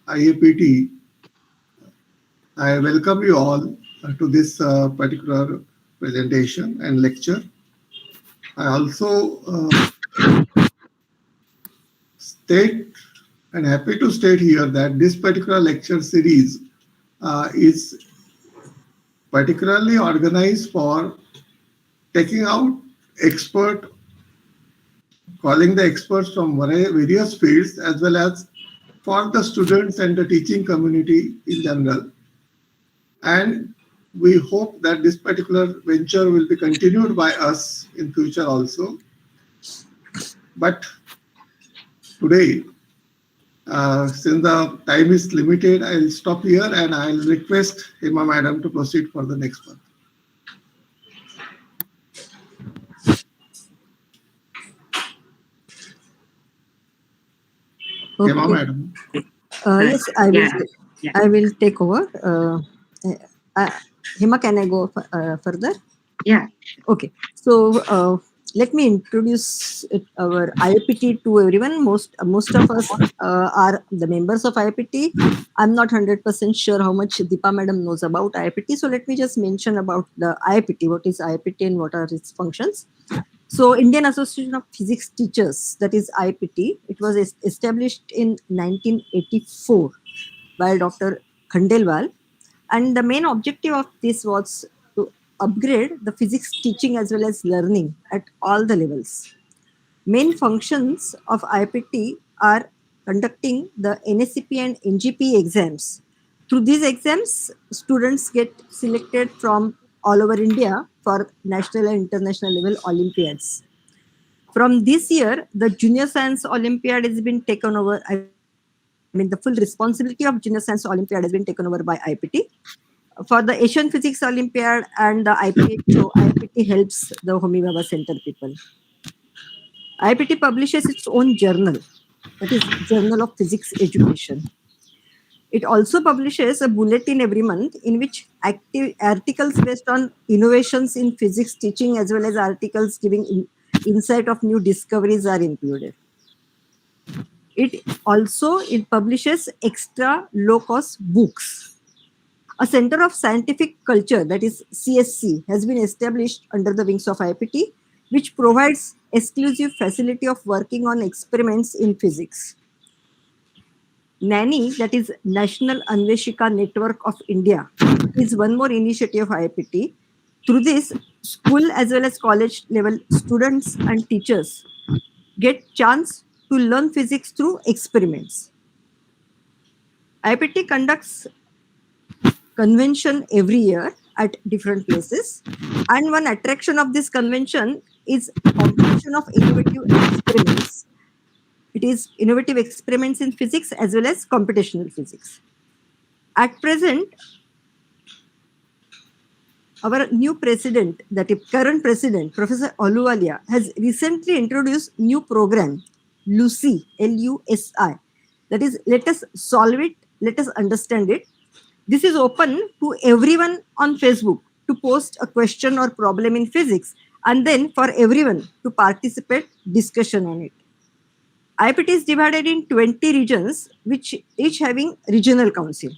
IAPT, I welcome you all to this particular presentation and lecture. I also state and happy to state here that this particular lecture series is particularly organized for taking out expert, calling the experts from various fields as well as for the students and the teaching community in general. And we hope that this particular venture will be continued by us in future also. But today, since the time is limited, I'll stop here and I'll request Hema Madam to proceed for the next one. Okay. Hema Madam. Yes, I will. Yeah. I will take over. Hema, can I go further? Yeah. Okay. So let me introduce our IAPT to everyone. Most of us are the members of IAPT. I'm not 100% sure how much Deepa Madam knows about IAPT. So let me just mention about the IAPT. What is IAPT and what are its functions? So Indian Association of Physics Teachers, that is IAPT, it was established in 1984 by Dr. Khandelwal. And the main objective of this was to upgrade the physics teaching as well as learning at all the levels. Main functions of IAPT are conducting the NSCP and NGP exams. Through these exams, students get selected from all over India for national and international level Olympiads. From this year, the Junior Science Olympiad has been taken over. I mean, the full responsibility of Junior Science Olympiad has been taken over by IAPT. For the Asian Physics Olympiad and the IPHO, IAPT helps the Homi Baba Center people. IAPT publishes its own journal, that is Journal of Physics Education. It also publishes a bulletin every month in which articles based on innovations in physics teaching as well as articles giving insight of new discoveries are included. It publishes extra low-cost books. A Center of Scientific Culture, that is CSC, has been established under the wings of IAPT, which provides exclusive facility of working on experiments in physics. NANI, that is National Anveshika Network of India, is one more initiative of IAPT. Through this, school as well as college level students and teachers get chance to learn physics through experiments. IAPT conducts convention every year at different places, and one attraction of this convention is competition of innovative experiments. It is innovative experiments in physics as well as computational physics. At present, our new president, that is current president, Professor Ahluwalia, has recently introduced new program, LUCI, L-U-S-I. That is, let us solve it, let us understand it. This is open to everyone on Facebook to post a question or problem in physics, and then for everyone to participate discussion on it. IAPT is divided in 20 regions, which each having regional council.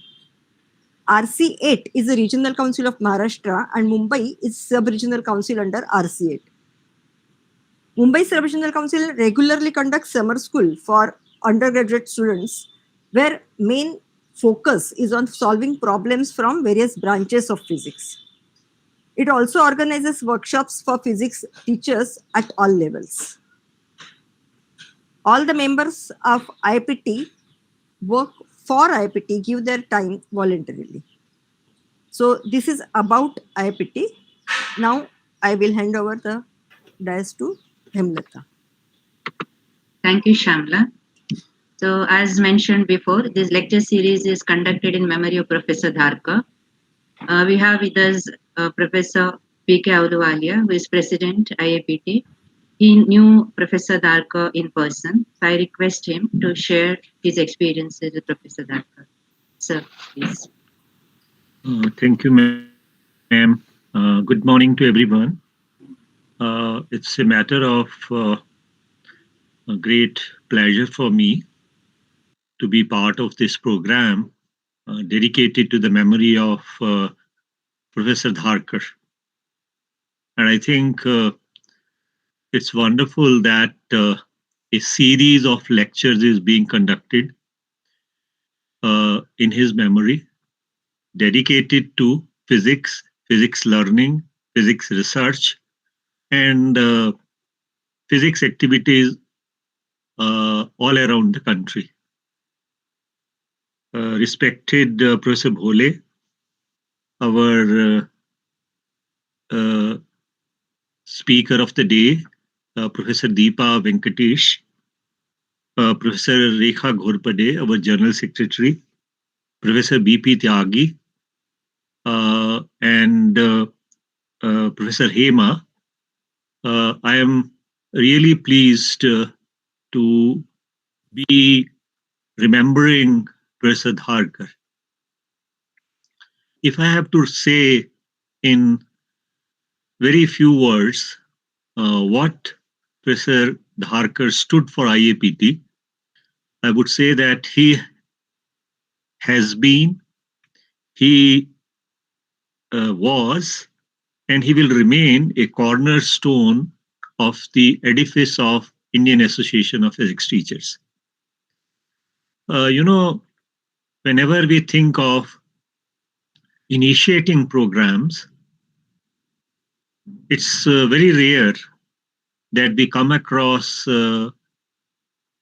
RC8 is the regional council of Maharashtra, and Mumbai is sub-regional council under RC8. Mumbai sub-regional council regularly conducts summer school for undergraduate students, where main focus is on solving problems from various branches of physics. It also organizes workshops for physics teachers at all levels. All the members of IAPT work for IAPT, give their time voluntarily. So this is about IAPT. Now I will hand over the dais to Hemlata. Thank you, Shamla. So as mentioned before, this lecture series is conducted in memory of Professor Dharkar. We have with us Professor P.K. Ahluwalia, who is President IAPT. He knew Professor Dharkar in person, so I request him to share his experiences with Professor Dharkar. Sir, please. Thank you, ma'am. Good morning to everyone. It's a matter of a great pleasure for me to be part of this program dedicated to the memory of Professor Dharkar. And I think it's wonderful that a series of lectures is being conducted in his memory, dedicated to physics, physics learning, physics research, and physics activities all around the country. Respected Professor Bhole, our speaker of the day, Professor Deepa Venkitesh, Professor Rekha Ghorpade, our General Secretary, Professor B.P. Tyagi, and Professor Hema. I am really pleased to be remembering Prasad Harker. If I have to say in very few words what Professor Dharkar stood for IAPT, I would say that he has been, he was, and he will remain a cornerstone of the edifice of Indian Association of Physics Teachers. Whenever we think of initiating programs, it's very rare that we come across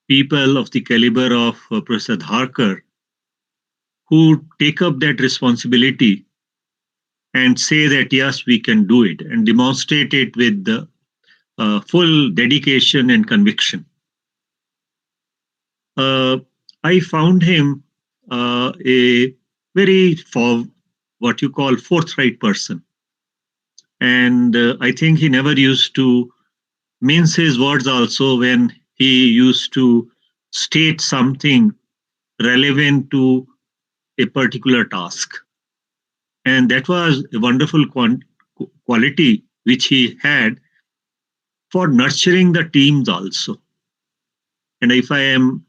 people of the caliber of Prasad Harker who take up that responsibility and say that yes, we can do it, and demonstrate it with the full dedication and conviction. I found him a very, what you call, forthright person. And I think he never used to mince his words also when he used to state something relevant to a particular task. And that was a wonderful quality which he had for nurturing the teams also. And if I am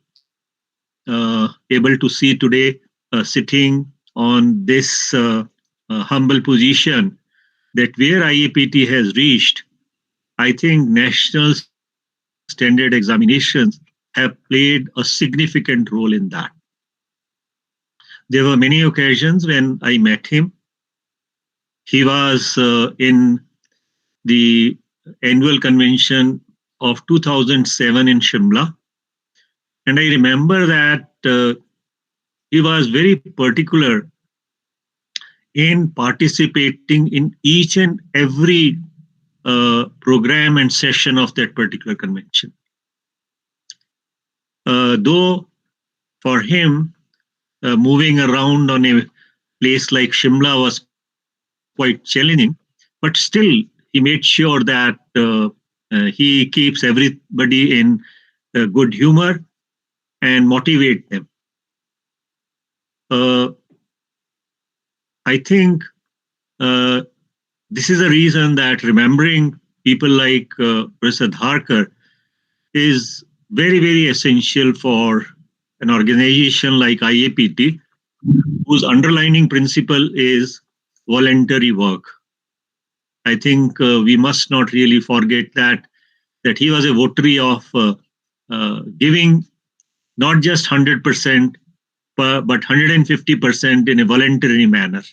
able to see today sitting on this humble position, that where IAPT has reached, I think national standard examinations have played a significant role in that. There were many occasions when I met him. He was in the annual convention of 2007 in Shimla. And I remember that he was very particular in participating in each and every program and session of that particular convention. Though for him, moving around on a place like Shimla was quite challenging, but still he made sure that he keeps everybody in good humor and motivate them. I think this is a reason that remembering people like Prasad Harker is very, very essential for an organization like IAPT, whose underlining principle is voluntary work. I think we must not really forget that he was a votary of giving not just 100%, but 150% in a voluntary manner.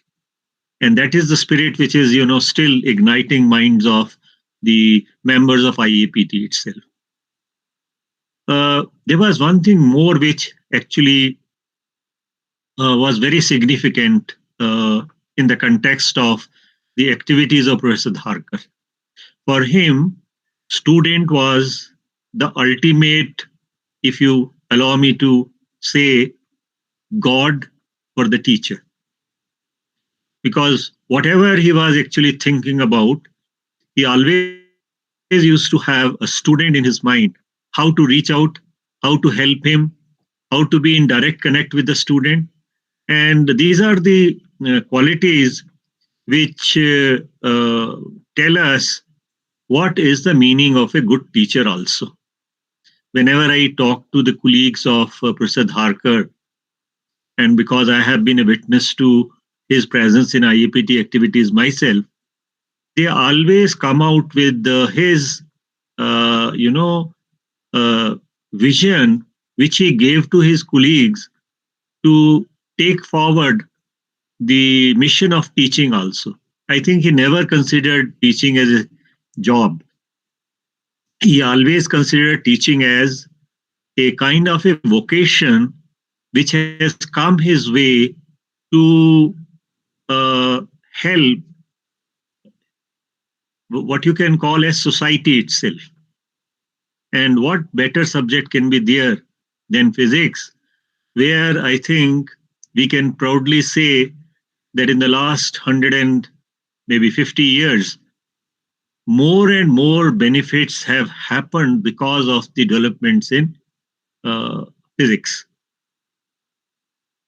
And that is the spirit which is, still igniting minds of the members of IAPT itself. There was one thing more which actually was very significant in the context of the activities of Professor Dharkar. For him, student was the ultimate, if you allow me to say, God for the teacher. Because whatever he was actually thinking about, he always used to have a student in his mind, how to reach out, how to help him, how to be in direct connect with the student. And these are the qualities which tell us what is the meaning of a good teacher also. whenever I talk to the colleagues of Prasad Harker, and because I have been a witness to his presence in IAPT activities myself, they always come out with his, you know, vision which he gave to his colleagues to take forward the mission of teaching also. I think he never considered teaching as a job. He always considered teaching as a kind of a vocation which has come his way to help what you can call as society itself. And what better subject can be there than physics, where I think we can proudly say that in the last 100 and maybe 50 years, more and more benefits have happened because of the developments in physics.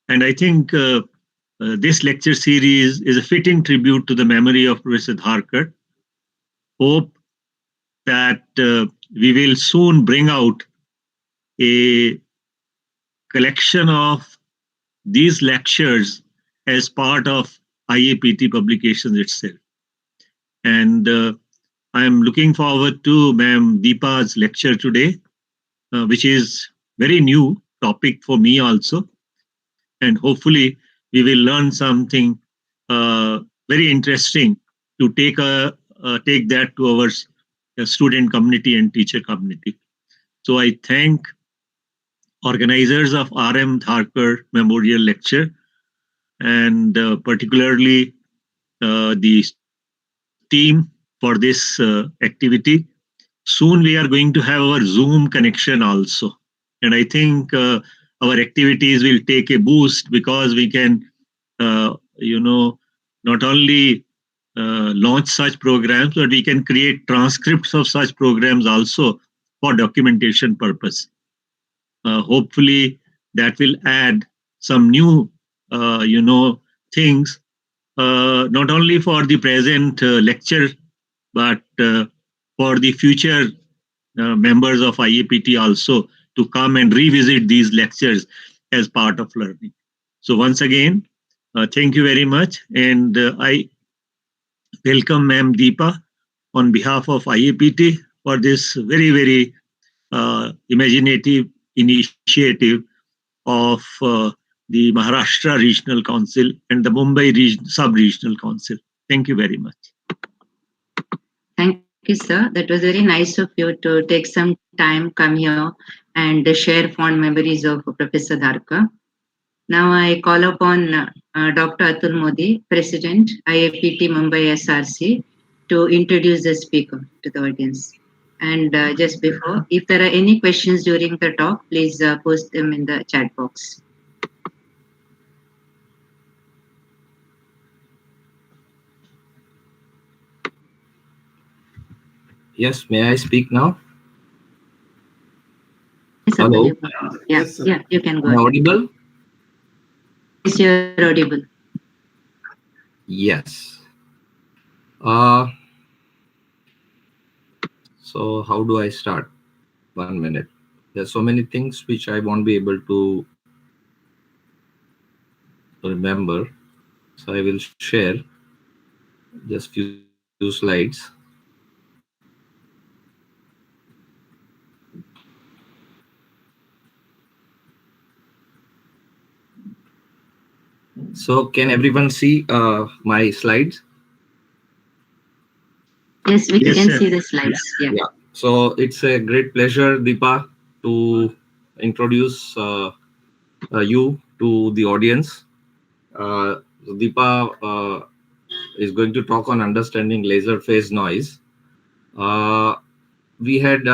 And I think this lecture series is a fitting tribute to the memory of Professor Dharkar. Hope that we will soon bring out a collection of these lectures as part of IAPT publications itself. And I am looking forward to Ma'am Deepa's lecture today, which is very new topic for me also. And hopefully we will learn something very interesting to take that to our student community and teacher community. So I thank organizers of RM Dharkar Memorial Lecture, and particularly the team for this activity. Soon we are going to have our Zoom connection also. And I think our activities will take a boost because we can, not only launch such programs, but we can create transcripts of such programs also for documentation purpose. Hopefully that will add some new, things, not only for the present lecture, but for the future members of IAPT also to come and revisit these lectures as part of learning. So once again, thank you very much. And I welcome Ma'am Deepa on behalf of IAPT for this very, very imaginative initiative of the Maharashtra Regional Council and the Mumbai Sub-Regional Council. Thank you very much. Thank you, sir. That was very nice of you to take some time, come here and share fond memories of Professor Dharkar. Now I call upon Dr. Atul Modi, President, IAPT Mumbai SRC, to introduce the speaker to the audience. And just before, if there are any questions during the talk, please post them in the chat box. Yes, may I speak now? Yes, Hello. Yeah, Yes, sir. yeah, you can go. Am I audible? Yes, you're audible. Yes. So how do I start? 1 minute. There's so many things which I won't be able to remember. So I will share just few slides. So can everyone see my slides? Yes, we Yes, can sir. see the slides. Yeah. So it's a great pleasure, Deepa, to introduce you to the audience. Deepa is going to talk on understanding laser phase noise. We had,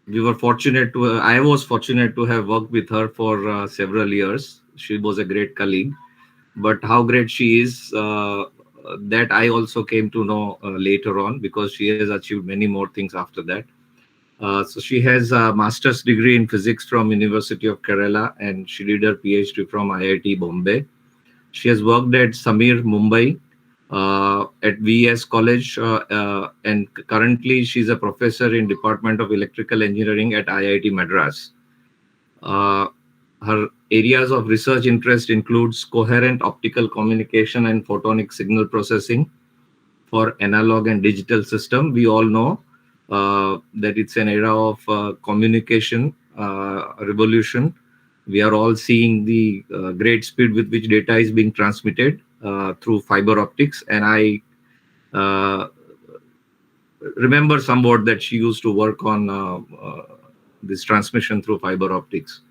we were fortunate to, I was fortunate to have worked with her for several years. She was a great colleague. But how great she is, that I also came to know later on, because she has achieved many more things after that. So she has a master's degree in physics from University of Kerala, and she did her PhD from IIT Bombay. She has worked at Samir, Mumbai, at VS College, and currently she's a professor in Department of Electrical Engineering at IIT Madras. Her areas of research interest includes coherent optical communication and photonic signal processing for analog and digital system. We all know that it's an era of communication revolution. We are all seeing the great speed with which data is being transmitted through fiber optics. And I remember somewhat that she used to work on this transmission through fiber optics,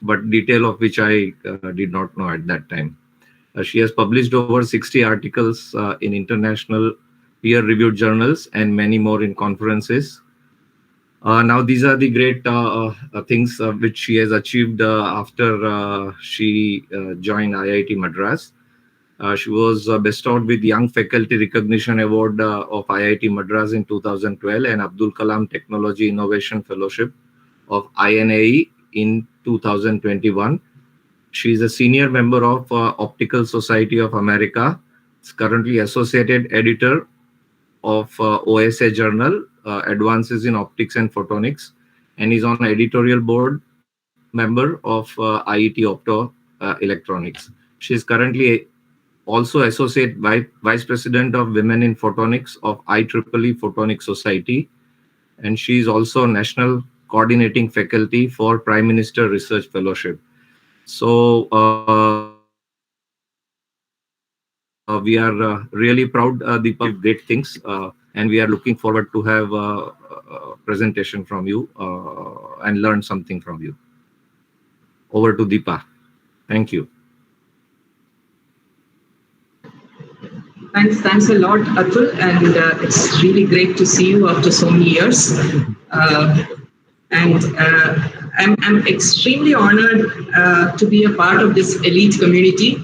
but detail of which I did not know at that time. She has published over 60 articles in international peer-reviewed journals and many more in conferences. Now, these are the great things which she has achieved after she joined IIT Madras. She was bestowed with Young Faculty Recognition Award of IIT Madras in 2012 and Abdul Kalam Technology Innovation Fellowship of INAE in 2021. She is a senior member of Optical Society of America. Is currently associated editor of OSA journal, Advances in Optics and Photonics, and is on editorial board member of IET Opto Electronics. She is currently also associate vice president of Women in Photonics of IEEE Photonics Society, and she is also national coordinating faculty for Prime Minister Research Fellowship. So we are really proud, Deepa, great things, and we are looking forward to have a presentation from you and learn something from you. Over to Deepa. Thank you. Thanks a lot, Atul, and it's really great to see you after so many years. I'm extremely honored to be a part of this elite community.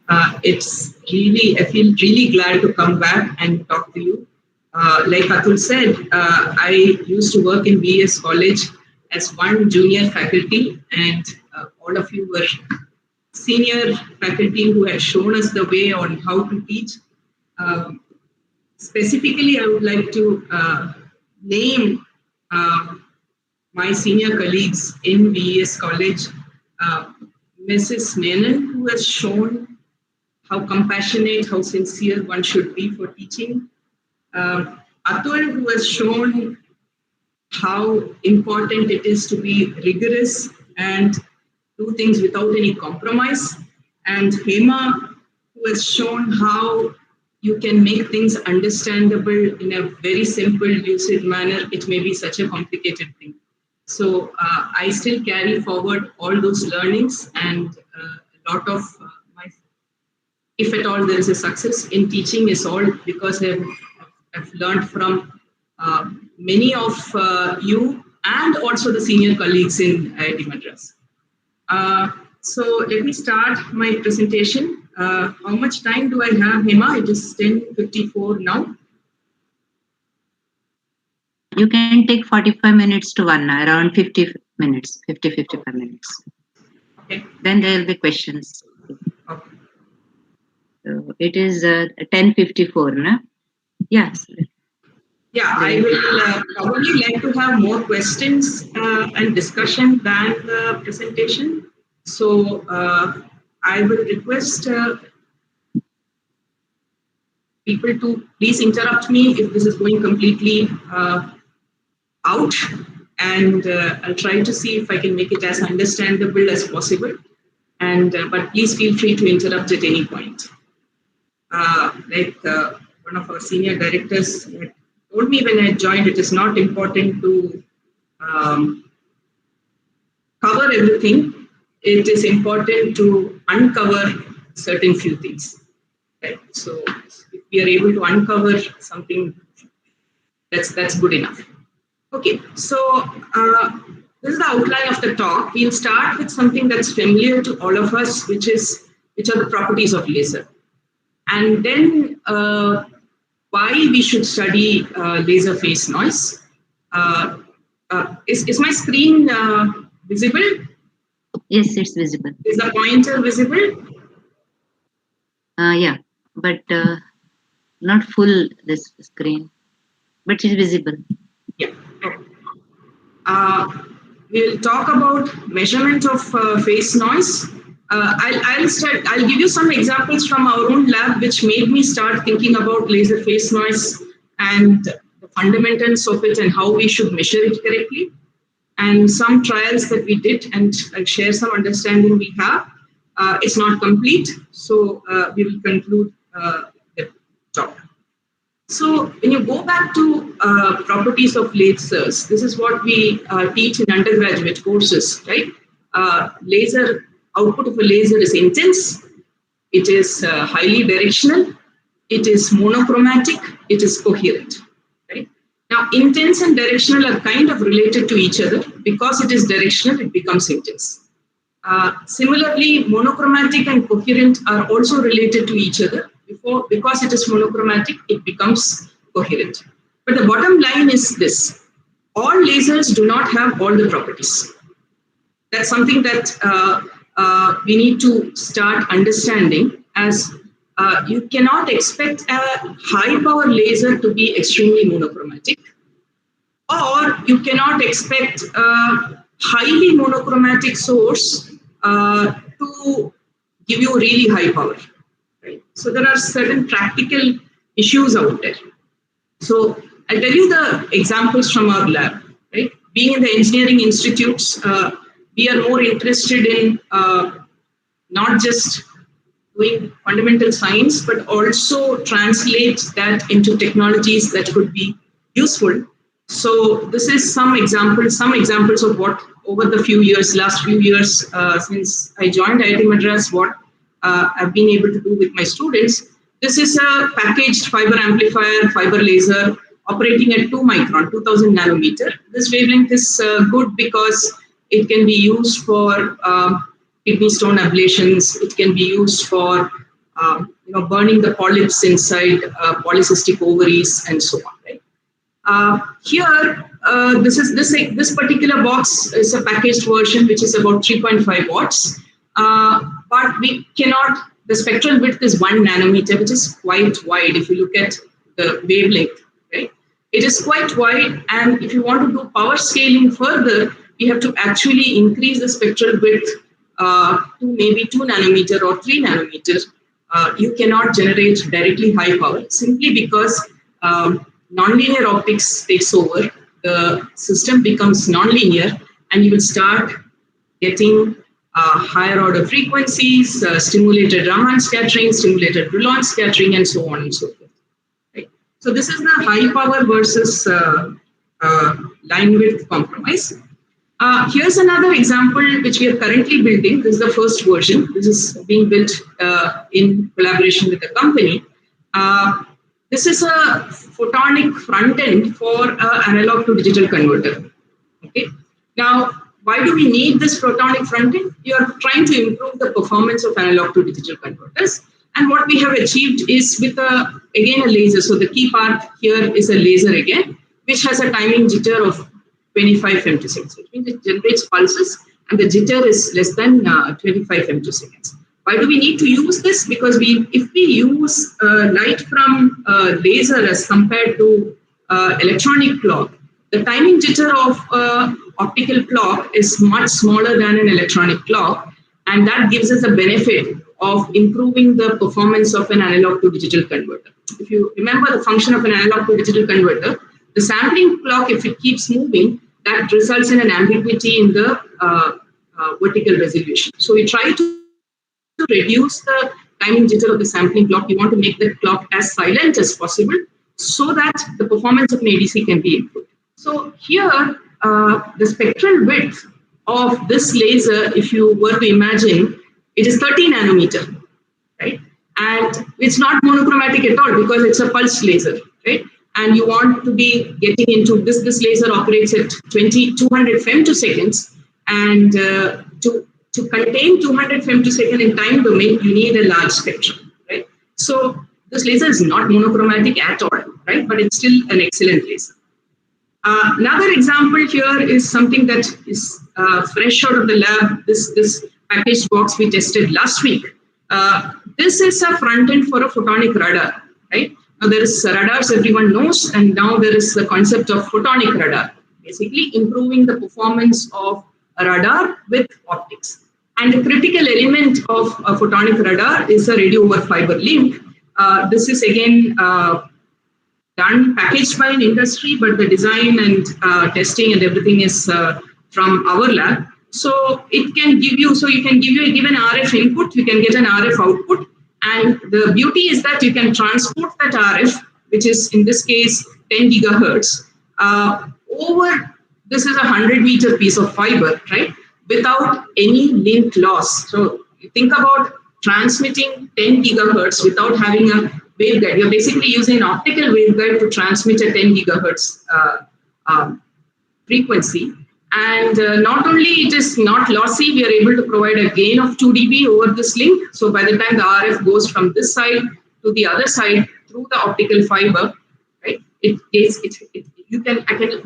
I feel really glad to come back and talk to you. Like Atul said, I used to work in VS College as one junior faculty, and all of you were senior faculty who had shown us the way on how to teach. Specifically, I would like to name my senior colleagues in VES College, Mrs. Menon, who has shown how compassionate, how sincere one should be for teaching. Atul, who has shown how important it is to be rigorous and do things without any compromise. And Hema, who has shown how you can make things understandable in a very simple, lucid manner. It may be such a complicated thing. So I still carry forward all those learnings, and a lot of my, if at all there is a success in teaching, is all because I've learned from many of you and also the senior colleagues in IIT Madras. So let me start my presentation. How much time do I have, Hema? It is 10:54 now. You can take 45 minutes to 1 hour, around 50 minutes, 55 minutes. Okay. Then there will be questions. Okay. So it is 10:54, no? Yes. Yeah, I will probably like to have more questions and discussion than the presentation. So I will request people to please interrupt me if this is going completely out, and I'll try to see if I can make it as understandable as possible. And but please feel free to interrupt at any point. One of our senior directors told me when I joined, it is not important to cover everything. It is important to uncover certain few things. Right? So if we are able to uncover something, that's good enough. Okay, so this is the outline of the talk. We'll start with something that's familiar to all of us, which are the properties of laser. And then why we should study laser phase noise. Is my screen visible? Yes, it's visible. Is the pointer visible? Yeah, but Not full this screen, but it's visible. Yeah. Okay. We'll talk about measurement of phase noise. I'll give you some examples from our own lab, which made me start thinking about laser phase noise and the fundamentals of it and how we should measure it correctly. And some trials that we did, and I'll share some understanding we have. It's not complete, so we will conclude the talk. So when you go back to properties of lasers, this is what we teach in undergraduate courses, right? Laser output of a laser is intense, it is highly directional, it is monochromatic, it is coherent, right? Now, intense and directional are kind of related to each other. Because it is directional, it becomes intense. Similarly, monochromatic and coherent are also related to each other. Because it is monochromatic, it becomes coherent. But the bottom line is this: all lasers do not have all the properties. That's something that we need to start understanding, as you cannot expect a high power laser to be extremely monochromatic, or you cannot expect a highly monochromatic source to give you really high power. Right? So there are certain practical issues out there. So I'll tell you the examples from our lab. Right? Being in the engineering institutes, we are more interested in not just doing fundamental science, but also translate that into technologies that could be useful. So this is some examples of what over the last few years since I joined IIT Madras, what I've been able to do with my students. This is a packaged fiber amplifier, fiber laser operating at 2 micron, 2000 nanometer. This wavelength is good because it can be used for kidney stone ablations. It can be used for burning the polyps inside polycystic ovaries and so on. Right? Here, this particular box is a packaged version, which is about 3.5 watts. But we cannot. The spectral width is 1 nanometer, which is quite wide. If you look at the wavelength, right, it is quite wide. And if you want to do power scaling further, we have to actually increase the spectral width to maybe 2 nanometer or 3 nanometers. You cannot generate directly high power simply because nonlinear optics takes over. The system becomes nonlinear, and you will start getting higher order frequencies, stimulated Raman scattering, stimulated Brillouin scattering, and so on and so forth. Right? So this is the high power versus line width compromise. Here's another example which we are currently building. This is the first version. This is being built in collaboration with the company. This is a photonic front end for an analog to digital converter. Okay. Now, why do we need this photonic front end? You are trying to improve the performance of analog to digital converters. And what we have achieved is with again a laser. So the key part here is a laser again, which has a timing jitter of 25 femtoseconds. Which means it generates pulses and the jitter is less than 25 femtoseconds. Why do we need to use this? Because if we use light from laser as compared to electronic clock, the timing jitter of optical clock is much smaller than an electronic clock, and that gives us a benefit of improving the performance of an analog to digital converter. If you remember the function of an analog to digital converter, the sampling clock, if it keeps moving, that results in an ambiguity in the vertical resolution. So we try to reduce the timing jitter of the sampling clock. You want to make the clock as silent as possible so that the performance of an ADC can be improved. So here, the spectral width of this laser, if you were to imagine, it is 30 nanometer, right? And it's not monochromatic at all because it's a pulse laser, right? And you want to be getting into this laser operates at 200 femtoseconds, and to contain 200 femtosecond in time domain, you need a large spectrum, right? So this laser is not monochromatic at all, right? But it's still an excellent laser. Another example here is something that is fresh out of the lab. This packaged box we tested last week. This is a front end for a photonic radar, right? Now there is radars everyone knows, and now there is the concept of photonic radar, basically improving the performance of a radar with optics. And the critical element of a photonic radar is a radio over fiber link. This is again done, packaged by an industry, but the design and testing and everything is from our lab. So it can give you, so you can give an RF input, you can get an RF output. And the beauty is that you can transport that RF, which is in this case 10 gigahertz, over, this is a 100-meter piece of fiber, right? Without any link loss. So you think about transmitting 10 gigahertz without having a waveguide. You're basically using an optical waveguide to transmit a 10 gigahertz frequency. And not only it is not lossy, we are able to provide a gain of 2 dB over this link. So by the time the RF goes from this side to the other side through the optical fiber, right? We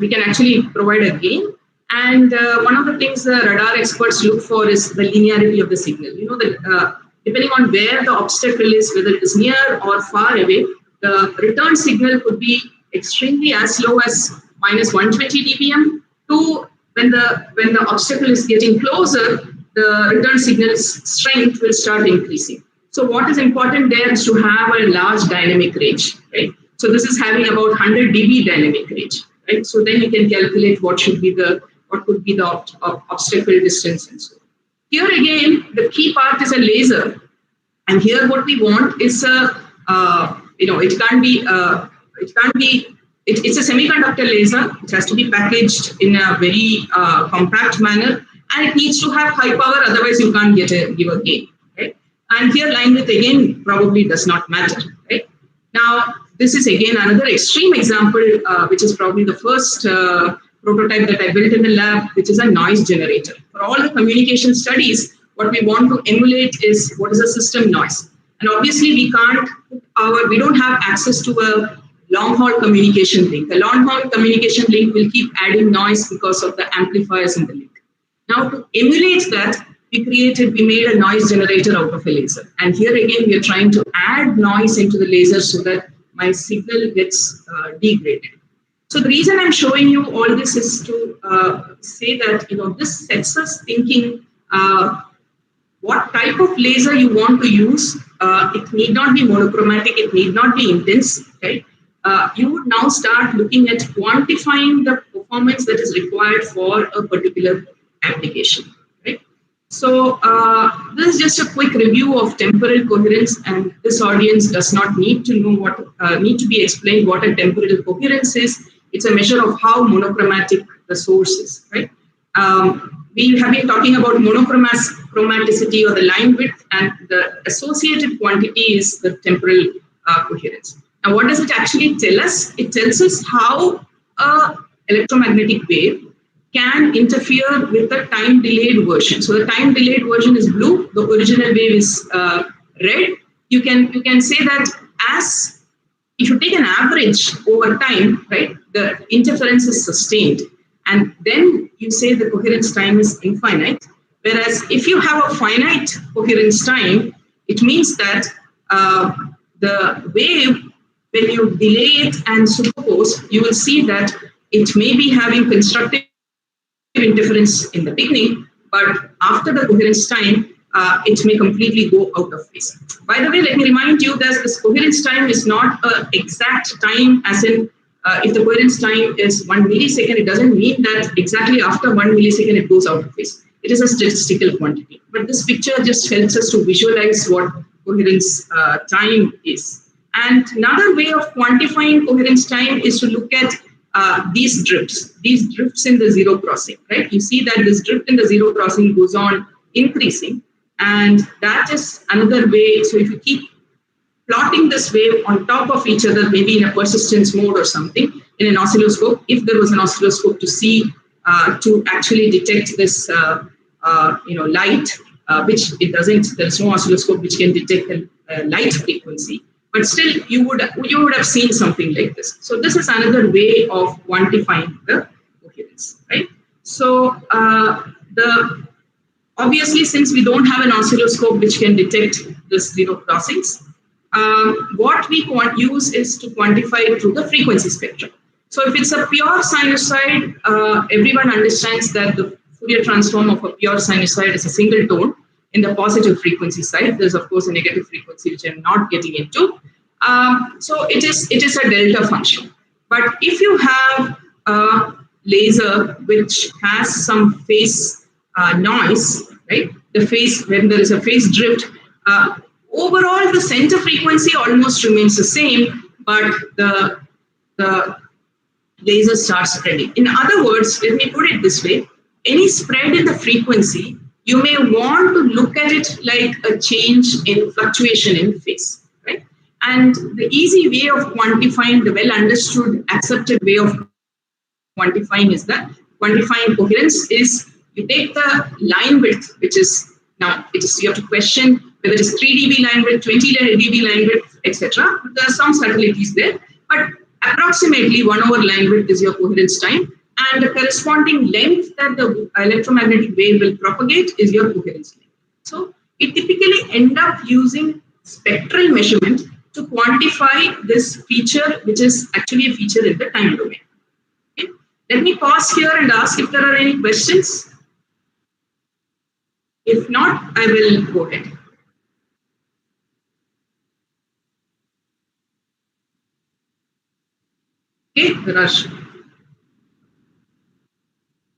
can actually provide a gain. And one of the things the radar experts look for is the linearity of the signal. You know, that depending on where the obstacle is, whether it is near or far away, the return signal could be extremely as low as minus 120 dBm to when the obstacle is getting closer, the return signal's strength will start increasing. So what is important there is to have a large dynamic range, right? So this is having about 100 dB dynamic range, right? So then you can calculate what could be the obstacle distance and so on. Here again, the key part is a laser, and here what we want is it's a semiconductor laser. It has to be packaged in a very compact manner, and it needs to have high power. Otherwise, you can't give a gain. Right? And here, line width again probably does not matter. Right? Now, this is again another extreme example, which is probably the first prototype that I built in the lab, which is a noise generator. For all the communication studies, what we want to emulate is what is a system noise. And obviously, we don't have access to a long-haul communication link. The long-haul communication link will keep adding noise because of the amplifiers in the link. Now, to emulate that, we made a noise generator out of a laser. And here again, we are trying to add noise into the laser so that my signal gets degraded. So the reason I'm showing you all this is to say that this sets us thinking what type of laser you want to use. It need not be monochromatic. It need not be intense. Right? You would now start looking at quantifying the performance that is required for a particular application. Right? So this is just a quick review of temporal coherence, and this audience does not need to know need to be explained what a temporal coherence is. It's a measure of how monochromatic the source is. Right? We have been talking about monochromaticity or the line width, and the associated quantity is the temporal coherence. Now, what does it actually tell us? It tells us how an electromagnetic wave can interfere with the time-delayed version. So the time-delayed version is blue, the original wave is red. You can say that as if you take an average over time, right, the interference is sustained. And then you say the coherence time is infinite. Whereas if you have a finite coherence time, it means that the wave, when you delay it and superpose, you will see that it may be having constructive interference in the beginning, but after the coherence time, it may completely go out of phase. By the way, let me remind you that this coherence time is not an exact time, as in if the coherence time is 1 millisecond, it doesn't mean that exactly after 1 millisecond it goes out of phase. It is a statistical quantity. But this picture just helps us to visualize what coherence time is. And another way of quantifying coherence time is to look at these drifts in the zero crossing, right? You see that this drift in the zero crossing goes on increasing, and that is another way. So if you keep plotting this wave on top of each other, maybe in a persistence mode or something, in an oscilloscope, if there was an oscilloscope to see, to actually detect this, light, which it doesn't, there's no oscilloscope which can detect a light frequency. But still, you would have seen something like this. So this is another way of quantifying the coherence, right? So obviously, since we don't have an oscilloscope which can detect the zero crossings, what we use is to quantify it through the frequency spectrum. So if it's a pure sinusoid, everyone understands that the Fourier transform of a pure sinusoid is a single tone in the positive frequency side. There's of course a negative frequency which I'm not getting into. So it is a delta function. But if you have a laser which has some phase noise, right? The phase, when there is a phase drift, overall the center frequency almost remains the same, but the laser starts spreading. In other words, let me put it this way: any spread in the frequency, you may want to look at it like a change in fluctuation in phase, right? And the easy way of quantifying, the well understood, accepted way of quantifying is that quantifying coherence is you take the line width, which is now it is you have to question whether it is 3 dB line width, 20 dB line width, etc. There are some subtleties there, but approximately 1 over line width is your coherence time, and the corresponding length that the electromagnetic wave will propagate is your coherence length. So we typically end up using spectral measurement to quantify this feature, which is actually a feature in the time domain. Okay. Let me pause here and ask if there are any questions. If not, I will go ahead. Okay, Raj.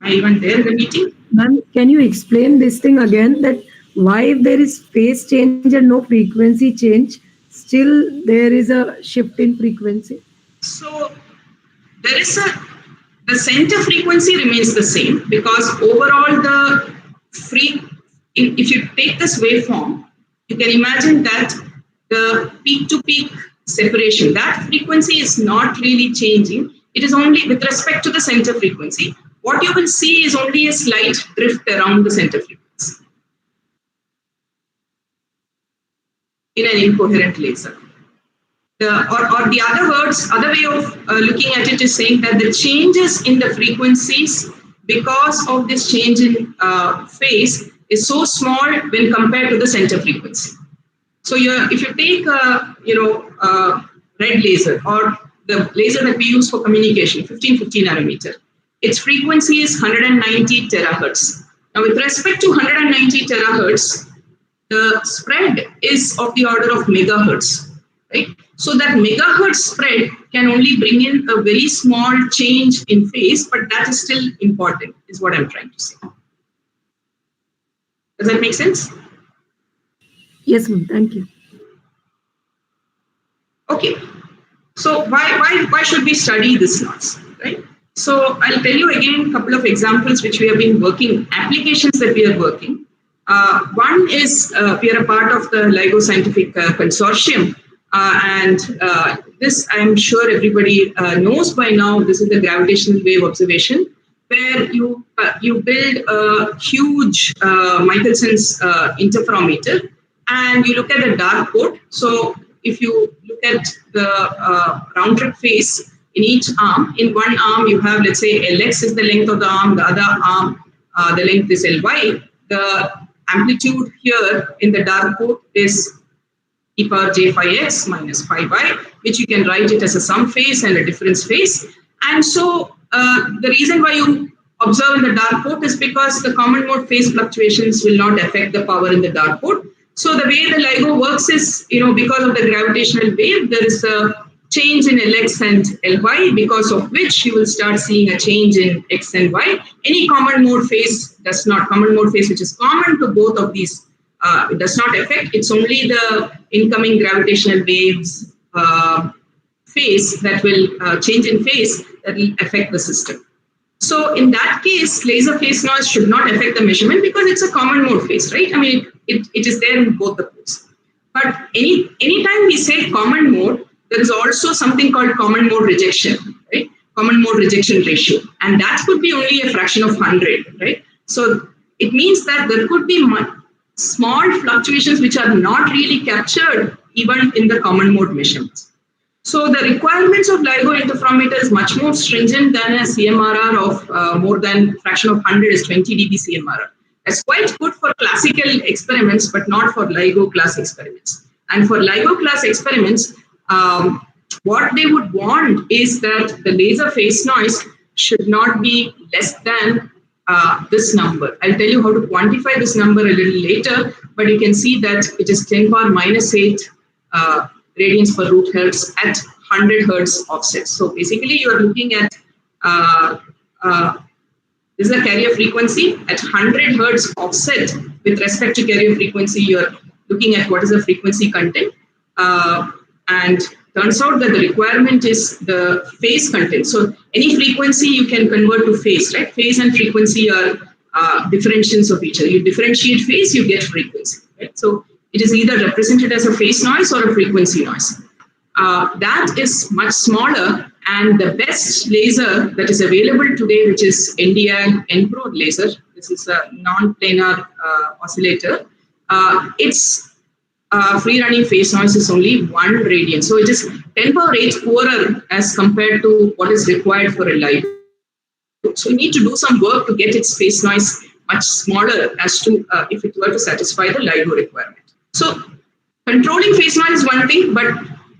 Are you even there in the meeting? Ma'am, can you explain this thing again, that why if there is phase change and no frequency change, still there is a shift in frequency? So there is the center frequency remains the same, because overall the if you take this waveform, you can imagine that the peak to peak separation, that frequency is not really changing. It is only with respect to the center frequency. What you will see is only a slight drift around the center frequency in an incoherent laser. Or the other way of looking at it is saying that the changes in the frequencies because of this change in phase is so small when compared to the center frequency. So if you take a red laser, or the laser that we use for communication, 1550 nanometer, its frequency is 190 terahertz. Now, with respect to 190 terahertz, the spread is of the order of megahertz, right? So that megahertz spread can only bring in a very small change in phase, but that is still important, is what I'm trying to say. Does that make sense? Yes, ma'am. Thank you. Okay. So why should we study this loss, right? So I'll tell you again a couple of examples which we have been working, applications that we are working. One is we are a part of the LIGO Scientific Consortium, and this I'm sure everybody knows by now. This is the gravitational wave observation, where you build a huge Michelson's interferometer, and you look at the dark port. So if you look at the round trip phase in each arm, in one arm you have, let's say, Lx is the length of the arm, the other arm, the length is Ly. The amplitude here in the dark port is e power j phi x minus phi y, which you can write it as a sum phase and a difference phase. And so the reason why you observe in the dark port is because the common mode phase fluctuations will not affect the power in the dark port. So the way the LIGO works is, because of the gravitational wave, there is a change in Lx and Ly, because of which you will start seeing a change in x and y. Any common mode phase does not, common mode phase which is common to both of these, it does not affect. It's only the incoming gravitational waves phase that will change in phase that will affect the system. So in that case, laser phase noise should not affect the measurement because it's a common mode phase, right? I mean, it is there in both the ports. But anytime we say common mode, there is also something called common mode rejection, right? Common mode rejection ratio. And that could be only a fraction of 100, right? So it means that there could be small fluctuations which are not really captured even in the common mode measurements. So the requirements of LIGO interferometer is much more stringent than a CMRR of more than fraction of 100 is 20 dB CMRR. That's quite good for classical experiments, but not for LIGO class experiments. And for LIGO class experiments, what they would want is that the laser phase noise should not be less than this number. I'll tell you how to quantify this number a little later, but you can see that it is 10 power minus 8 radians per root hertz at 100 hertz offset. So basically you are looking at this is a carrier frequency at 100 hertz offset. With respect to carrier frequency, you're looking at what is the frequency content. And turns out that the requirement is the phase content. So any frequency you can convert to phase, right? Phase and frequency are differentiations of each other. You differentiate phase, you get frequency, right? So it is either represented as a phase noise or a frequency noise. That is much smaller, and the best laser that is available today, which is NDI N-Pro laser, this is a non-planar oscillator, its free running phase noise is only 1 radian. So it is 10 power 8 poorer as compared to what is required for a LIGO. So you need to do some work to get its phase noise much smaller as to if it were to satisfy the LIGO requirement. So controlling phase noise is one thing, but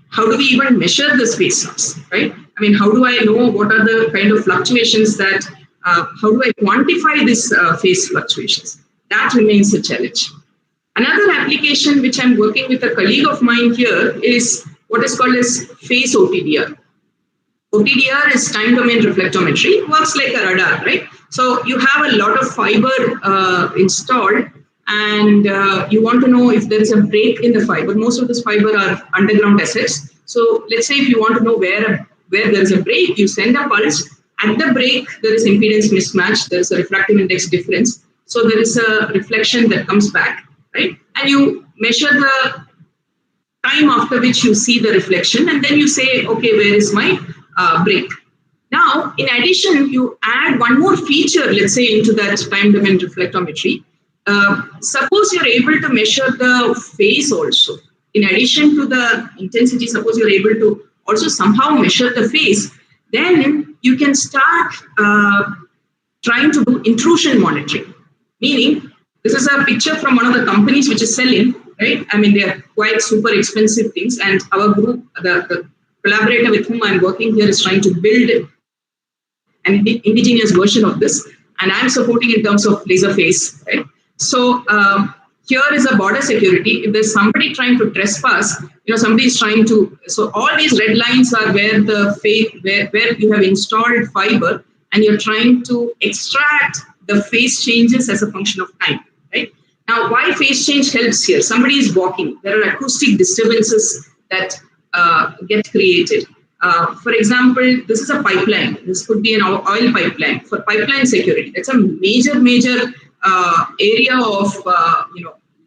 how do we even measure this phase noise, right? I mean, how do I know what are the kind of fluctuations that, how do I quantify this phase fluctuations? That remains a challenge. Another application which I'm working with a colleague of mine here is what is called as phase OTDR. OTDR is time domain reflectometry. It works like a radar, right? So you have a lot of fiber installed, and you want to know if there is a break in the fiber. Most of this fiber are underground assets. So let's say if you want to know where there is a break, you send a pulse. At the break, there is impedance mismatch. There is a refractive index difference. So there is a reflection that comes back, right? And you measure the time after which you see the reflection, and then you say, okay, where is my break? Now, in addition, you add one more feature, let's say, into that time domain reflectometry. Suppose you're able to measure the phase also. In addition to the intensity, suppose you're able to also somehow measure the phase, then you can start trying to do intrusion monitoring. Meaning, this is a picture from one of the companies which is selling, right? I mean, they are quite super expensive things, and our group, the collaborator with whom I'm working here, is trying to build an indigenous version of this, and I'm supporting in terms of laser phase, right? So here is a border security. If there's somebody trying to trespass, somebody is trying to. So all these red lines are where the where you have installed fiber, and you're trying to extract the phase changes as a function of time, right? Now, why phase change helps here? Somebody is walking. There are acoustic disturbances that get created. For example, this is a pipeline. This could be an oil pipeline. For pipeline security, that's a major area of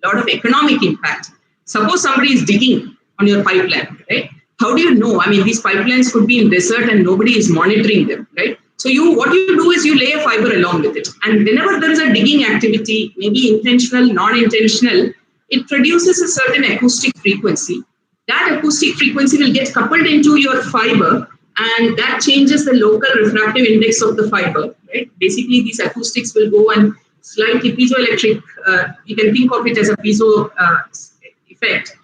lot of economic impact. Suppose somebody is digging on your pipeline, right? How do you know? I mean, these pipelines could be in desert and nobody is monitoring them, right? So what you do is you lay a fiber along with it, and whenever there is a digging activity, maybe intentional, non-intentional, it produces a certain acoustic frequency. That acoustic frequency will get coupled into your fiber, and that changes the local refractive index of the fiber, right? Basically, these acoustics will go and slightly piezoelectric, you can think of it as a piezo effect.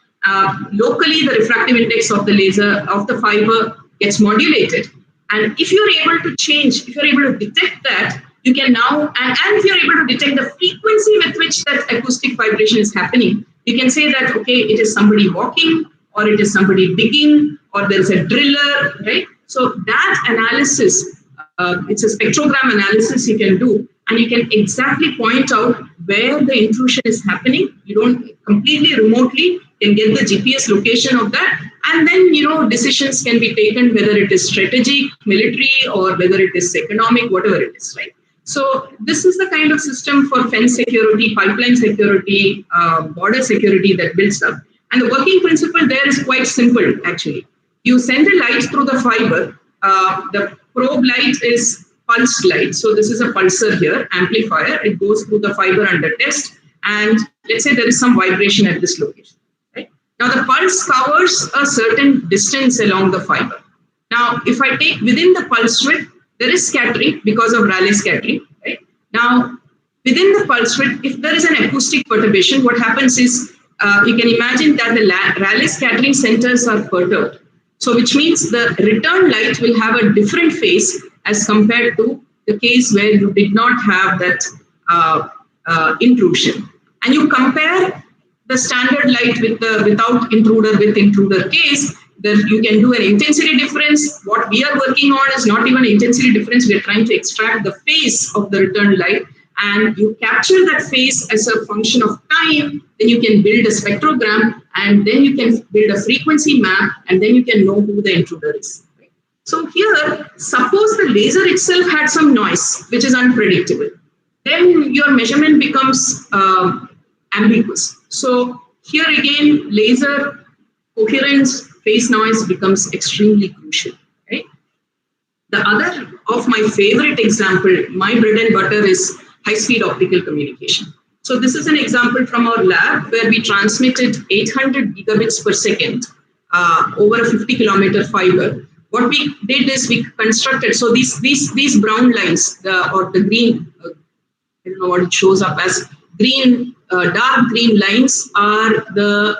Locally, the refractive index of the laser, of the fiber gets modulated. And if you're able to change, if you're able to detect that, you can now, and if you're able to detect the frequency with which that acoustic vibration is happening, you can say that, okay, it is somebody walking, or it is somebody digging, or there is a driller, right? So that analysis, it's a spectrogram analysis you can do, and you can exactly point out where the intrusion is happening. You don't completely remotely can get the GPS location of that, and then decisions can be taken whether it is strategic, military, or whether it is economic, whatever it is, right? So this is the kind of system for fence security, pipeline security, border security that builds up. And the working principle there is quite simple, actually. You send a light through the fiber. The probe light is pulsed light. So this is a pulsar here, amplifier. It goes through the fiber under test. And let's say there is some vibration at this location. Right? Now the pulse covers a certain distance along the fiber. Now, if I take within the pulse width, there is scattering because of Rayleigh scattering. Right? Now, within the pulse width, if there is an acoustic perturbation, what happens is you can imagine that the Rayleigh scattering centers are perturbed. So which means the return light will have a different phase as compared to the case where you did not have that intrusion. And you compare the standard light with the without intruder with intruder case, then you can do an intensity difference. What we are working on is not even intensity difference. We are trying to extract the phase of the return light, and you capture that phase as a function of time. Then you can build a spectrogram, and then you can build a frequency map, and then you can know who the intruder is. So here, suppose the laser itself had some noise, which is unpredictable. Then your measurement becomes ambiguous. So here again, laser coherence, phase noise becomes extremely crucial. Right? The other of my favorite example, my bread and butter, is high-speed optical communication. So this is an example from our lab where we transmitted 800 gigabits per second over a 50-kilometer fiber. What we did is we constructed, so these brown lines, or the green, I don't know what it shows up as, green, dark green lines are the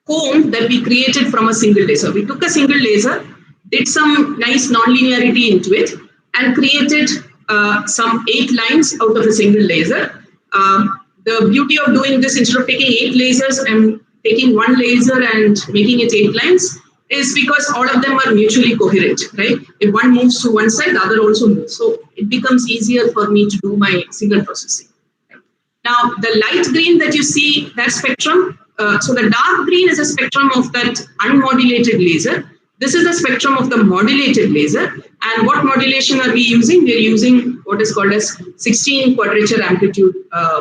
comb that we created from a single laser. We took a single laser, did some nice nonlinearity into it, and created some 8 lines out of a single laser. The beauty of doing this, instead of taking 8 lasers and taking one laser and making it 8 lines, is because all of them are mutually coherent, right? If one moves to one side, the other also moves. So it becomes easier for me to do my signal processing. Now, the light green that you see, that spectrum, so the dark green is a spectrum of that unmodulated laser. This is the spectrum of the modulated laser. And what modulation are we using? We're using what is called as 16 quadrature amplitude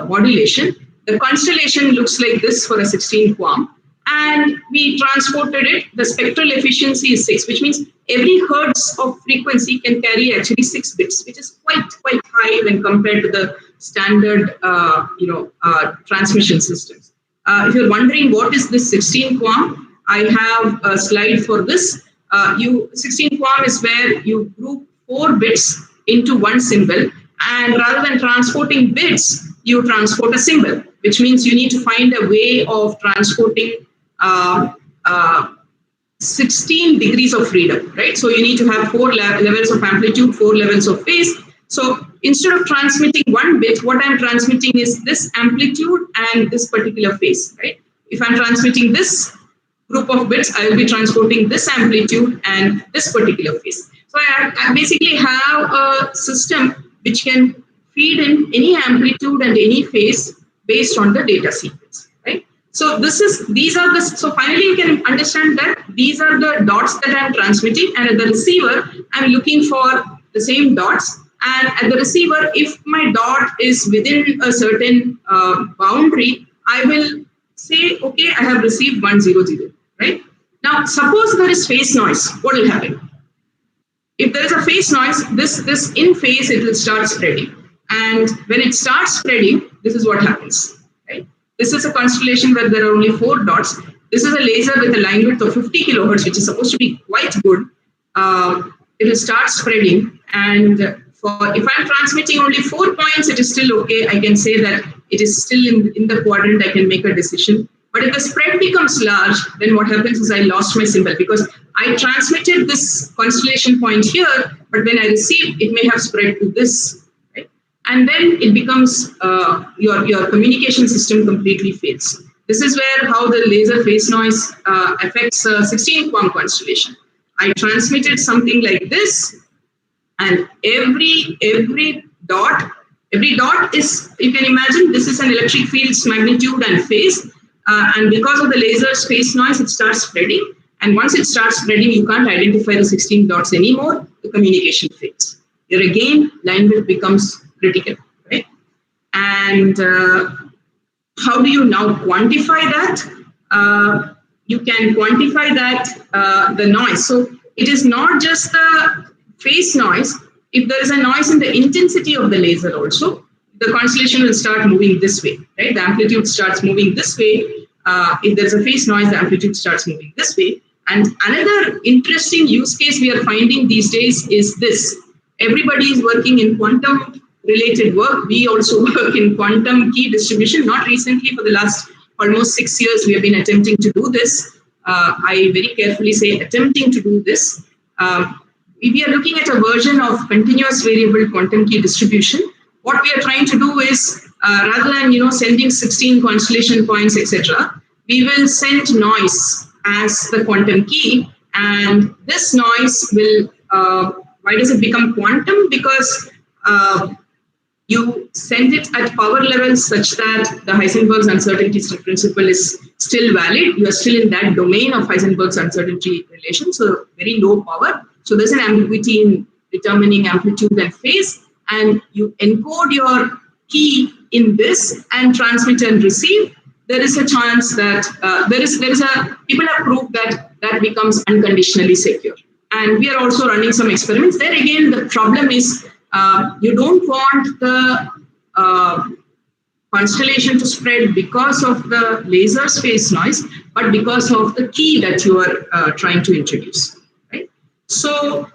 modulation. The constellation looks like this for a 16 QAM. And we transported it. The spectral efficiency is 6, which means every hertz of frequency can carry actually 6 bits, which is quite high when compared to the standard transmission systems. If you're wondering what is this 16 QAM, I have a slide for this. 16 QAM is where you group 4 bits into one symbol, and rather than transporting bits, you transport a symbol, which means you need to find a way of transporting 16 degrees of freedom, right? So you need to have 4 levels of amplitude, 4 levels of phase. So instead of transmitting 1 bit, what I'm transmitting is this amplitude and this particular phase, right? If I'm transmitting this group of bits, I will be transporting this amplitude and this particular phase. So I basically have a system which can feed in any amplitude and any phase based on the data sequence, right? So so finally you can understand that these are the dots that I'm transmitting, and at the receiver, I'm looking for the same dots. And at the receiver, if my dot is within a certain boundary, I will say, okay, I have received 100, right? Now, suppose there is phase noise, what will happen? If there is a phase noise, this in phase, it will start spreading. And when it starts spreading, this is what happens, right? This is a constellation where there are only 4 dots. This is a laser with a line width of 50 kilohertz, which is supposed to be quite good. It will start spreading, and if I'm transmitting only 4 points, it is still okay. I can say that it is still in the quadrant. I can make a decision. But if the spread becomes large, then what happens is I lost my symbol, because I transmitted this constellation point here, but when I received, it may have spread to this. And then it becomes your communication system completely fails. This is where how the laser phase noise affects 16 QAM constellation. I transmitted something like this, and every dot is, you can imagine, this is an electric field's magnitude and phase, and because of the laser's phase noise, it starts spreading. And once it starts spreading, you can't identify the 16 dots anymore. The communication fails. Here again, line width becomes critical, right? And how do you now quantify that? You can quantify that, the noise. So it is not just the phase noise. If there is a noise in the intensity of the laser also, the constellation will start moving this way, right? The amplitude starts moving this way. If there's a phase noise, the amplitude starts moving this way. And another interesting use case we are finding these days is this. Everybody is working in quantum related work. We also work in quantum key distribution. Not recently, for the last almost 6 years, we have been attempting to do this. I very carefully say attempting to do this. We are looking at a version of continuous variable quantum key distribution. What we are trying to do is, rather than sending 16 constellation points, etc., we will send noise as the quantum key, and this noise will. Why does it become quantum? Because you send it at power levels such that the Heisenberg's uncertainty principle is still valid. You are still in that domain of Heisenberg's uncertainty relation, so very low power. So there's an ambiguity in determining amplitude and phase, and you encode your key in this and transmit and receive. There is a chance that people have proved that becomes unconditionally secure. And we are also running some experiments. There again, the problem is you don't want the constellation to spread because of the laser's phase noise, but because of the key that you are trying to introduce. Right? So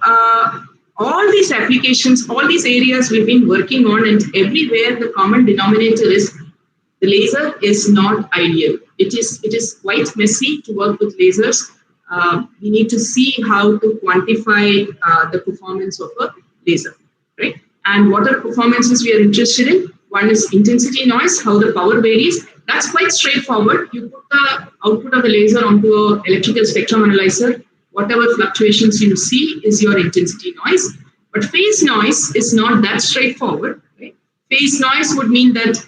all these applications, all these areas we've been working on, and everywhere the common denominator is the laser is not ideal. It is quite messy to work with lasers. We need to see how to quantify the performance of a laser, right? And what are performances we are interested in? One is intensity noise, how the power varies. That's quite straightforward. You put the output of the laser onto an electrical spectrum analyzer. Whatever fluctuations you see is your intensity noise. But phase noise is not that straightforward, right? Phase noise would mean that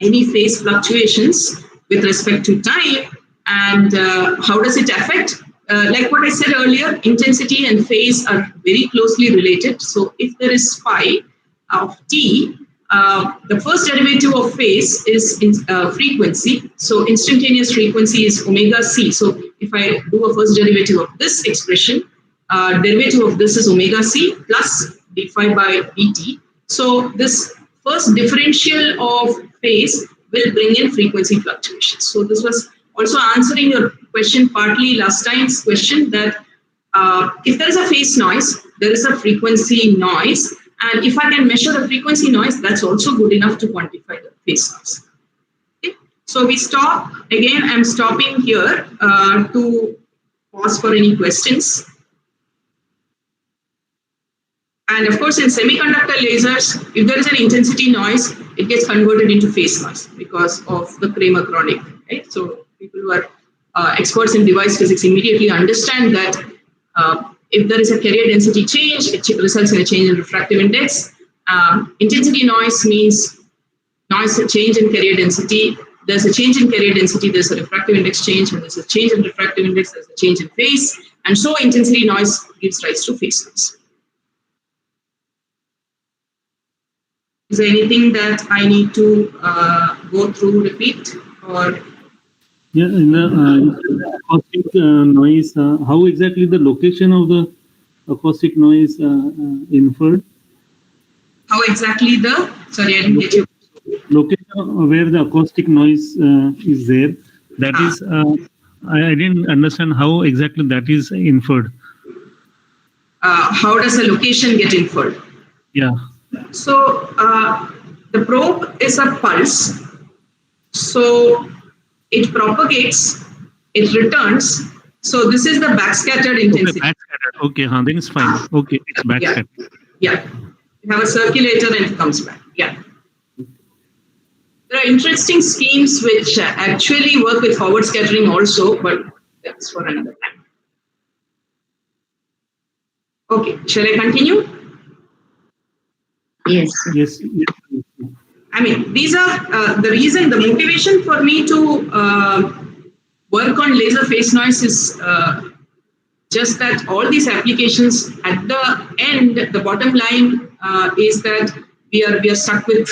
any phase fluctuations with respect to time, and how does it affect? Like what I said earlier, intensity and phase are very closely related. So if there is phi of t, the first derivative of phase is in frequency. So instantaneous frequency is omega c. So if I do a first derivative of this expression, derivative of this is omega c plus d phi by dt. So this first differential of phase will bring in frequency fluctuations. So this was also answering your question partly last time's question, that if there is a phase noise, there is a frequency noise. And if I can measure the frequency noise, that's also good enough to quantify the phase noise. Okay? So we stop. Again, I'm stopping here to pause for any questions. And of course, in semiconductor lasers, if there is an intensity noise, it gets converted into phase noise because of the Kramer chronic. Right? So people who are experts in device physics immediately understand that if there is a carrier density change, it results in a change in refractive index. Intensity noise means noise change in carrier density. There's a change in carrier density, there's a refractive index change. When there's a change in refractive index, there's a change in phase. And so intensity noise gives rise to phase noise. Is there anything that I need to go through, repeat, or? Yeah, in the acoustic noise, how exactly the location of the acoustic noise inferred? How exactly the, sorry, I didn't get you. Location where the acoustic noise is there, that is, I didn't understand how exactly that is inferred. How does the location get inferred? Yeah. So the probe is a pulse. So it propagates, it returns. So this is the backscattered intensity. Okay, backscattered. Okay, then it's fine. Okay, it's backscattered. Yeah. You have a circulator and it comes back. Yeah. There are interesting schemes which actually work with forward scattering also, but that's for another time. Okay, shall I continue? Yes. Yes. I mean, these are the reason, the motivation for me to work on laser phase noise is just that all these applications at the end, the bottom line is that we are stuck with,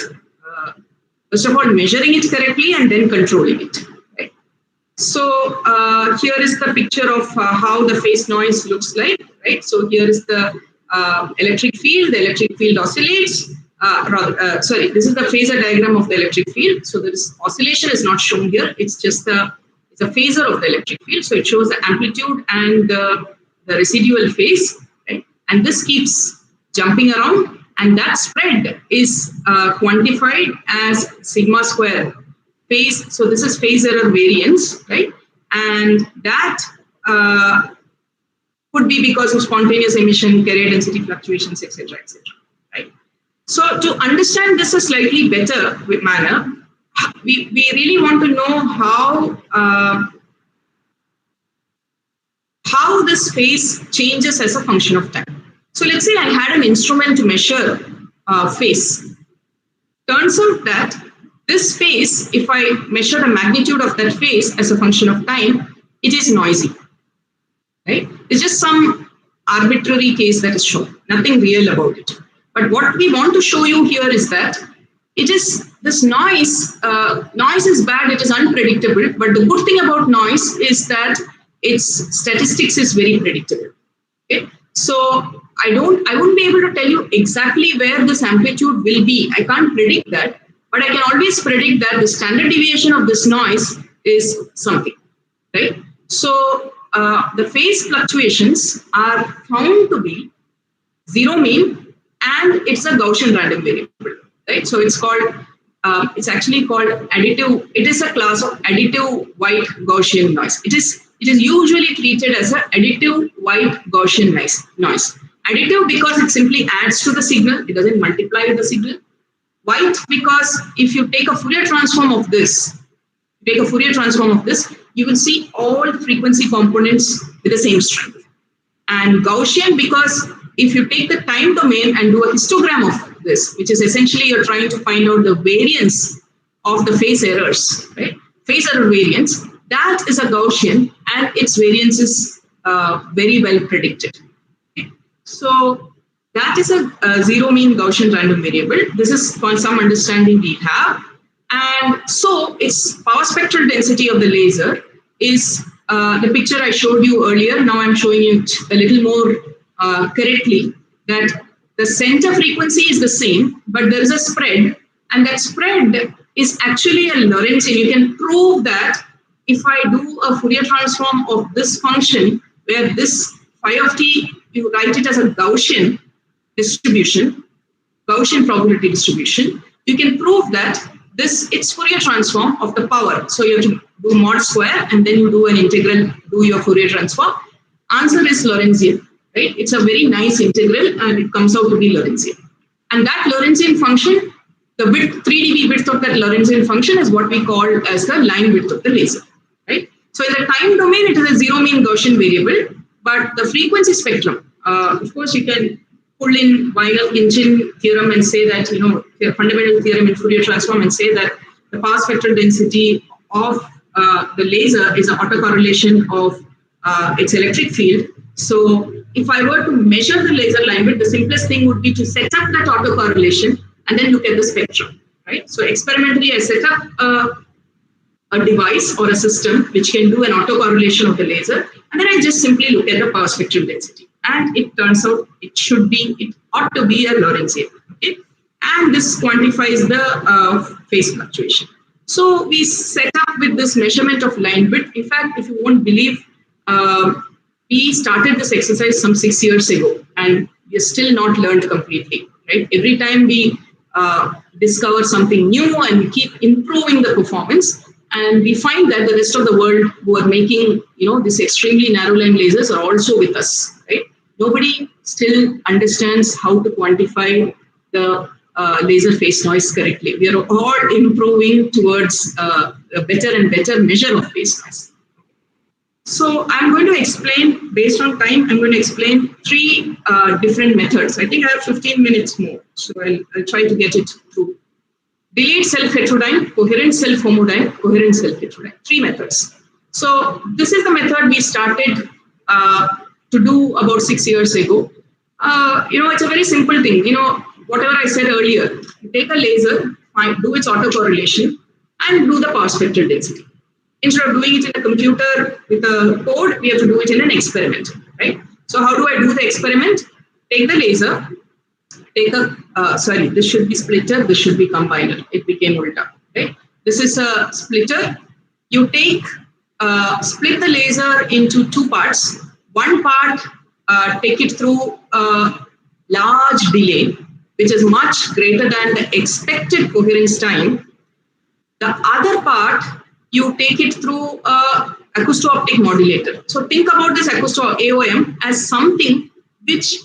first of all, measuring it correctly and then controlling it. Right? So here is the picture of how the phase noise looks like. Right? So here is the electric field. The electric field oscillates. This is the phasor diagram of the electric field. So this oscillation is not shown here. It's just it's a phasor of the electric field. So it shows the amplitude and the residual phase. Right? And this keeps jumping around. And that spread is quantified as sigma square phase. So this is phase error variance, right? And that could be because of spontaneous emission, carrier density fluctuations, etc., etc. Right? So to understand this a slightly better manner, we really want to know how this phase changes as a function of time. So let's say I had an instrument to measure phase. Turns out that this phase, if I measure the magnitude of that phase as a function of time, it is noisy. Right? It's just some arbitrary case that is shown, nothing real about it. But what we want to show you here is that it is this noise. Noise is bad, it is unpredictable, but the good thing about noise is that its statistics is very predictable. Okay? So I wouldn't be able to tell you exactly where this amplitude will be. I can't predict that, but I can always predict that the standard deviation of this noise is something, right? So the phase fluctuations are found to be zero mean, and it's a Gaussian random variable, right? So it's called, it's actually called additive. It is a class of additive white Gaussian noise. It is usually treated as an additive white Gaussian noise. Additive because it simply adds to the signal. It doesn't multiply with the signal. White because if you take a Fourier transform of this, you will see all frequency components with the same strength. And Gaussian because if you take the time domain and do a histogram of this, which is essentially you're trying to find out the variance of the phase errors, right? Phase error variance, that is a Gaussian and its variance is very well predicted. Okay? So that is a zero mean Gaussian random variable. This is some understanding we have. And so its power spectral density of the laser is the picture I showed you earlier. Now I'm showing you it a little more correctly, that the center frequency is the same, but there is a spread, and that spread is actually a Lorentzian. You can prove that if I do a Fourier transform of this function, where this phi of t, you write it as a Gaussian distribution, Gaussian probability distribution, you can prove that it's Fourier transform of the power. So you have to do mod square and then you do an integral, do your Fourier transform. Answer is Lorentzian, right? It's a very nice integral and it comes out to be Lorentzian. And that Lorentzian function, the width, 3 dB width of that Lorentzian function is what we call as the line width of the laser, right? So in the time domain, it is a zero mean Gaussian variable, but the frequency spectrum, of course, you can pull in Weinberg-Khinchin theorem and say that, the fundamental theorem in Fourier transform and say that the power spectral density of the laser is an autocorrelation of its electric field. So if I were to measure the laser line width, the simplest thing would be to set up that autocorrelation and then look at the spectrum, right? So experimentally, I set up a device or a system which can do an autocorrelation of the laser, and then I just simply look at the power spectral density. And it turns out it ought to be a Lorentzian, okay? And this quantifies the phase fluctuation. So we set up with this measurement of line width. In fact, if you won't believe, we started this exercise some 6 years ago, and we're still not learned completely, right? Every time we discover something new and we keep improving the performance, and we find that the rest of the world who are making, this extremely narrow line lasers are also with us, right? Nobody still understands how to quantify the laser phase noise correctly. We are all improving towards a better and better measure of phase noise. So I'm going to explain, based on time, I'm going to explain 3 different methods. I think I have 15 minutes more, so I'll try to get it through. Delayed self-heterodyne, coherent self-homodyne, coherent self-heterodyne. 3 methods. So this is the method we started to do about 6 years ago. It's a very simple thing. Whatever I said earlier, you take a laser, do its autocorrelation, and do the power spectral density. Instead of doing it in a computer with a code, we have to do it in an experiment, right? So how do I do the experiment? Take the laser, this should be splitter, this should be combiner. It became ulta, right? This is a splitter. You split the laser into 2 parts. One part, take it through a large delay. which is much greater than the expected coherence time. The other part, you take it through a acousto-optic modulator. So think about this AOM as something which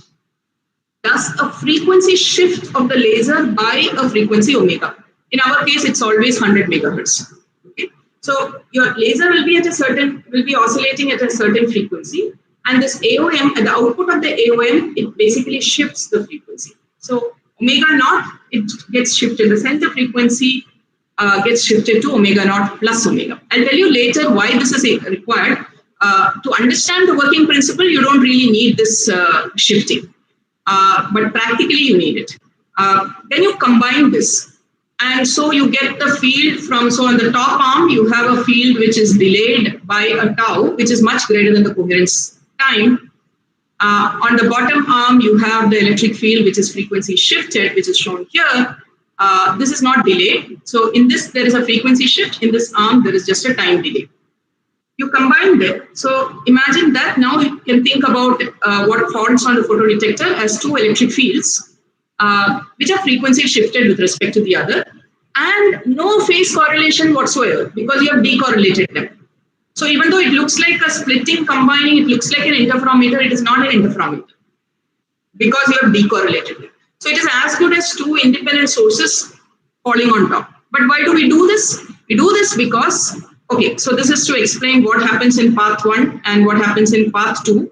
does a frequency shift of the laser by a frequency omega. In our case, it's always 100 megahertz. Okay? So your laser will be oscillating at a certain frequency, and this AOM, at the output of the AOM, it basically shifts the frequency. So omega naught, it gets shifted. The center frequency gets shifted to omega naught plus omega. I'll tell you later why this is required. To understand the working principle, you don't really need this shifting, but practically you need it. Then you combine this, and so you get the field from, so on the top arm, you have a field which is delayed by a tau, which is much greater than the coherence time. On the bottom arm, you have the electric field, which is frequency shifted, which is shown here. This is not delayed. So in this, there is a frequency shift. In this arm, there is just a time delay. You combine them. So imagine that now you can think about what falls on the photodetector as two electric fields, which are frequency shifted with respect to the other, and no phase correlation whatsoever because you have decorrelated them. So even though it looks like a splitting, combining, it looks like an interferometer, it is not an interferometer because you have decorrelated them. So it is as good as two independent sources falling on top. But why do we do this? We do this because, okay, so this is to explain what happens in path 1 and what happens in path 2.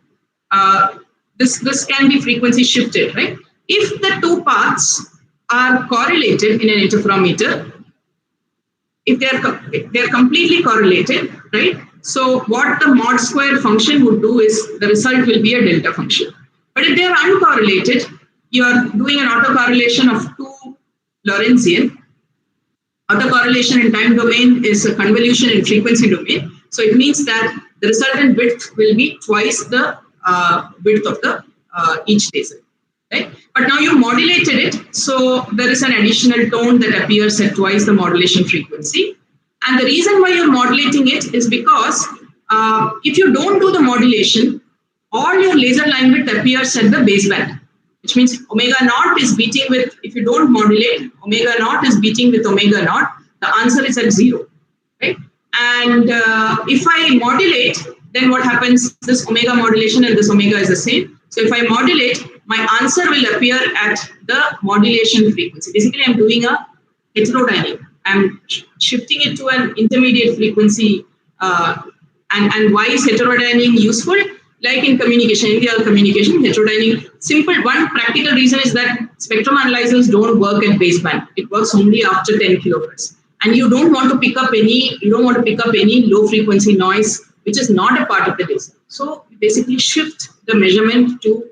This can be frequency shifted, right? If the two paths are correlated in an interferometer, if they're completely correlated, right? So what the mod square function would do is the result will be a delta function. But if they are uncorrelated, you are doing an autocorrelation of two Lorentzian. Autocorrelation in time domain is a convolution in frequency domain. So it means that the resultant width will be twice the width of the each laser. Right? But now you modulated it, so there is an additional tone that appears at twice the modulation frequency. And the reason why you're modulating it is because if you don't do the modulation, all your laser line width appears at the baseband, which means omega naught is beating with, if you don't modulate, omega naught is beating with omega naught, the answer is at 0. Right? And if I modulate, then what happens? This omega modulation and this omega is the same. So if I modulate, my answer will appear at the modulation frequency. Basically, I'm doing a heterodyning. I'm shifting it to an intermediate frequency. And why is heterodyning useful? Like in communication, in the other communication, heterodyning, simple one practical reason is that spectrum analyzers don't work at baseband. It works only after 10 kilohertz. And you don't want to pick up any low frequency noise, which is not a part of the laser. So basically shift the measurement to,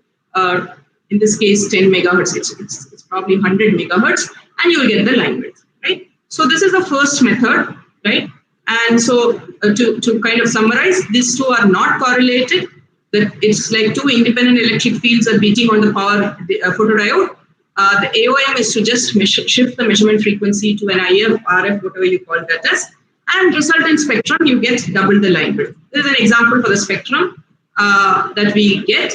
in this case, 10 megahertz. It's probably 100 megahertz, and you will get the line width, right? So this is the first method, right? And so to kind of summarize, these two are not correlated. That it's like two independent electric fields are beating on the power photodiode. The AOM is to just shift the measurement frequency to an IF, RF, whatever you call that as. And resultant spectrum, you get double the line width. This is an example for the spectrum that we get,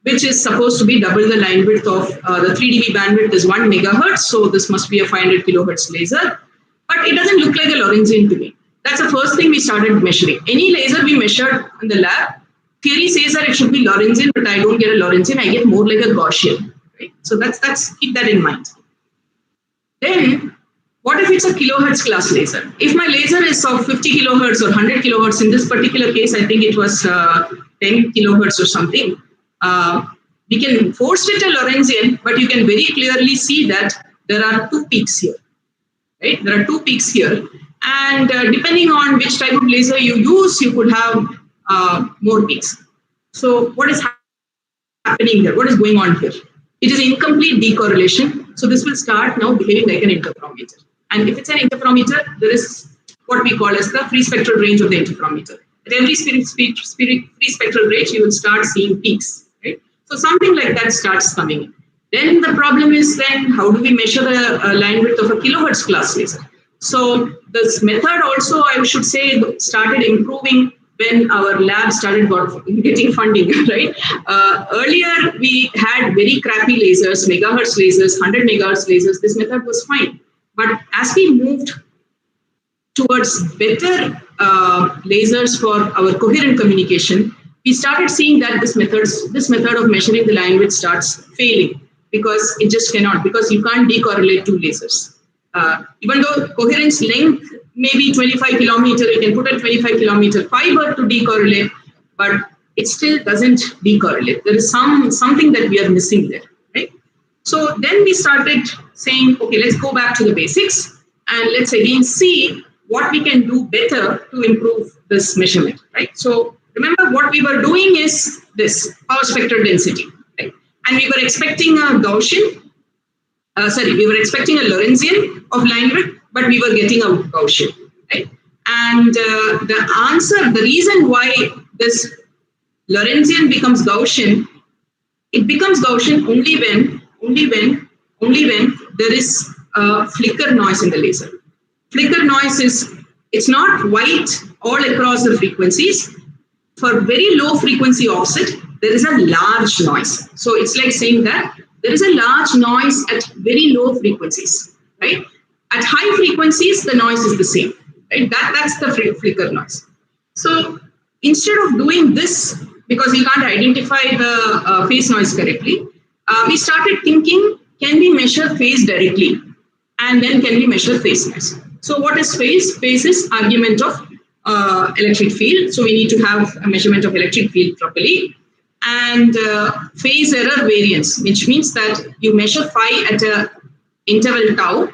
which is supposed to be double the line width of the 3 dB bandwidth is 1 megahertz. So this must be a 500 kilohertz laser. But it doesn't look like a Lorentzian to me. That's the first thing we started measuring. Any laser we measured in the lab, theory says that it should be Lorentzian, but I don't get a Lorentzian. I get more like a Gaussian. Right? So that's keep that in mind. Then, what if it's a kilohertz class laser? If my laser is of 50 kilohertz or 100 kilohertz, in this particular case, I think it was 10 kilohertz or something. We can force fit a Lorentzian, but you can very clearly see that there are two peaks here. Right? There are two peaks here. And depending on which type of laser you use, you could have more peaks. So what is happening here? What is going on here? It is incomplete decorrelation. So this will start now behaving like an interferometer. And if it's an interferometer, there is what we call as the free spectral range of the interferometer. At every free spectral range, you will start seeing peaks. Right? So something like that starts coming in. Then the problem is then how do we measure the line width of a kilohertz class laser? So this method also, I should say, started improving when our lab started getting funding, right? Earlier, we had very crappy lasers, megahertz lasers, 100 megahertz lasers. This method was fine. But as we moved towards better lasers for our coherent communication, we started seeing that this method of measuring the line width starts failing because it just cannot, because you can't decorrelate two lasers. Even though coherence length may be 25 kilometer, you can put a 25 kilometer fiber to decorrelate, but it still doesn't decorrelate. There is something that we are missing there, right? So then we started saying, okay, let's go back to the basics and let's again see what we can do better to improve this measurement, right? So remember, what we were doing is this power spectral density, right? And we were expecting a Gaussian, we were expecting a Lorentzian of line width, but we were getting a Gaussian, right? And the reason why this Lorentzian becomes Gaussian, it becomes Gaussian only when there is a flicker noise in the laser. Flicker noise it's not white all across the frequencies. For very low frequency offset, there is a large noise. So it's like saying that there is a large noise at very low frequencies, right? At high frequencies, the noise is the same, right? That's the flicker noise. So instead of doing this, because you can't identify the phase noise correctly, we started thinking, can we measure phase directly? And then can we measure phase noise? So what is phase? Phase is argument of electric field. So we need to have a measurement of electric field properly. And phase error variance, which means that you measure phi at a interval tau,